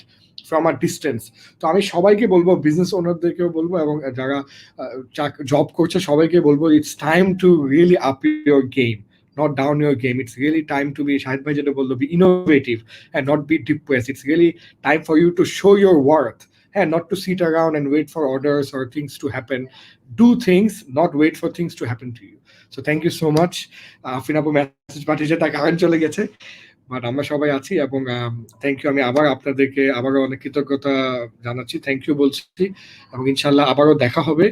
from a distance. তো আমি সবাইকে বলবো, বিজনেস ওনারদেরকেও বলবো, এবং যারা জব করছে সবাইকে বলবো, it's time to really up your game, not down your game. It's really time to be, Shahed bhai jeta bollo, be innovative and not be depressed. It's really time for you to show your worth, and not to sit around and wait for orders or things to happen. Do things, not wait for things to happen to you. So thank you so much. Afreen apu message পাঠিয়েছে, তার কারণ চলে গেছে, but আমরা সবাই আছি। এবং thank you, আমি আবার আপনাদেরকে আবারও অনেক কৃতজ্ঞতা জানাচ্ছি, থ্যাংক ইউ বলছি। এবং ইনশাল্লাহ আবারও দেখা হবে,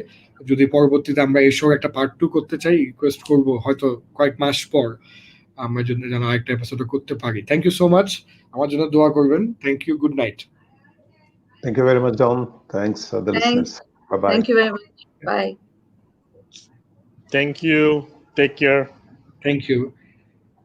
যদি পরবর্তীতে আমরা এই শোর একটা পার্ট 2 করতে চাই, রিকোয়েস্ট করবো হয়তো কয়েক মাস পর আমরা জন্য যেন আরেকটা এপিসোড করতে পারি। থ্যাংক ইউ সো মাচ, আমার জন্য দোয়া করবেন। Thank you, good night. Thank you very much, John. Thanks, the listeners. Bye-bye. Thank you very much. Bye. Thank you. Take care. Thank you.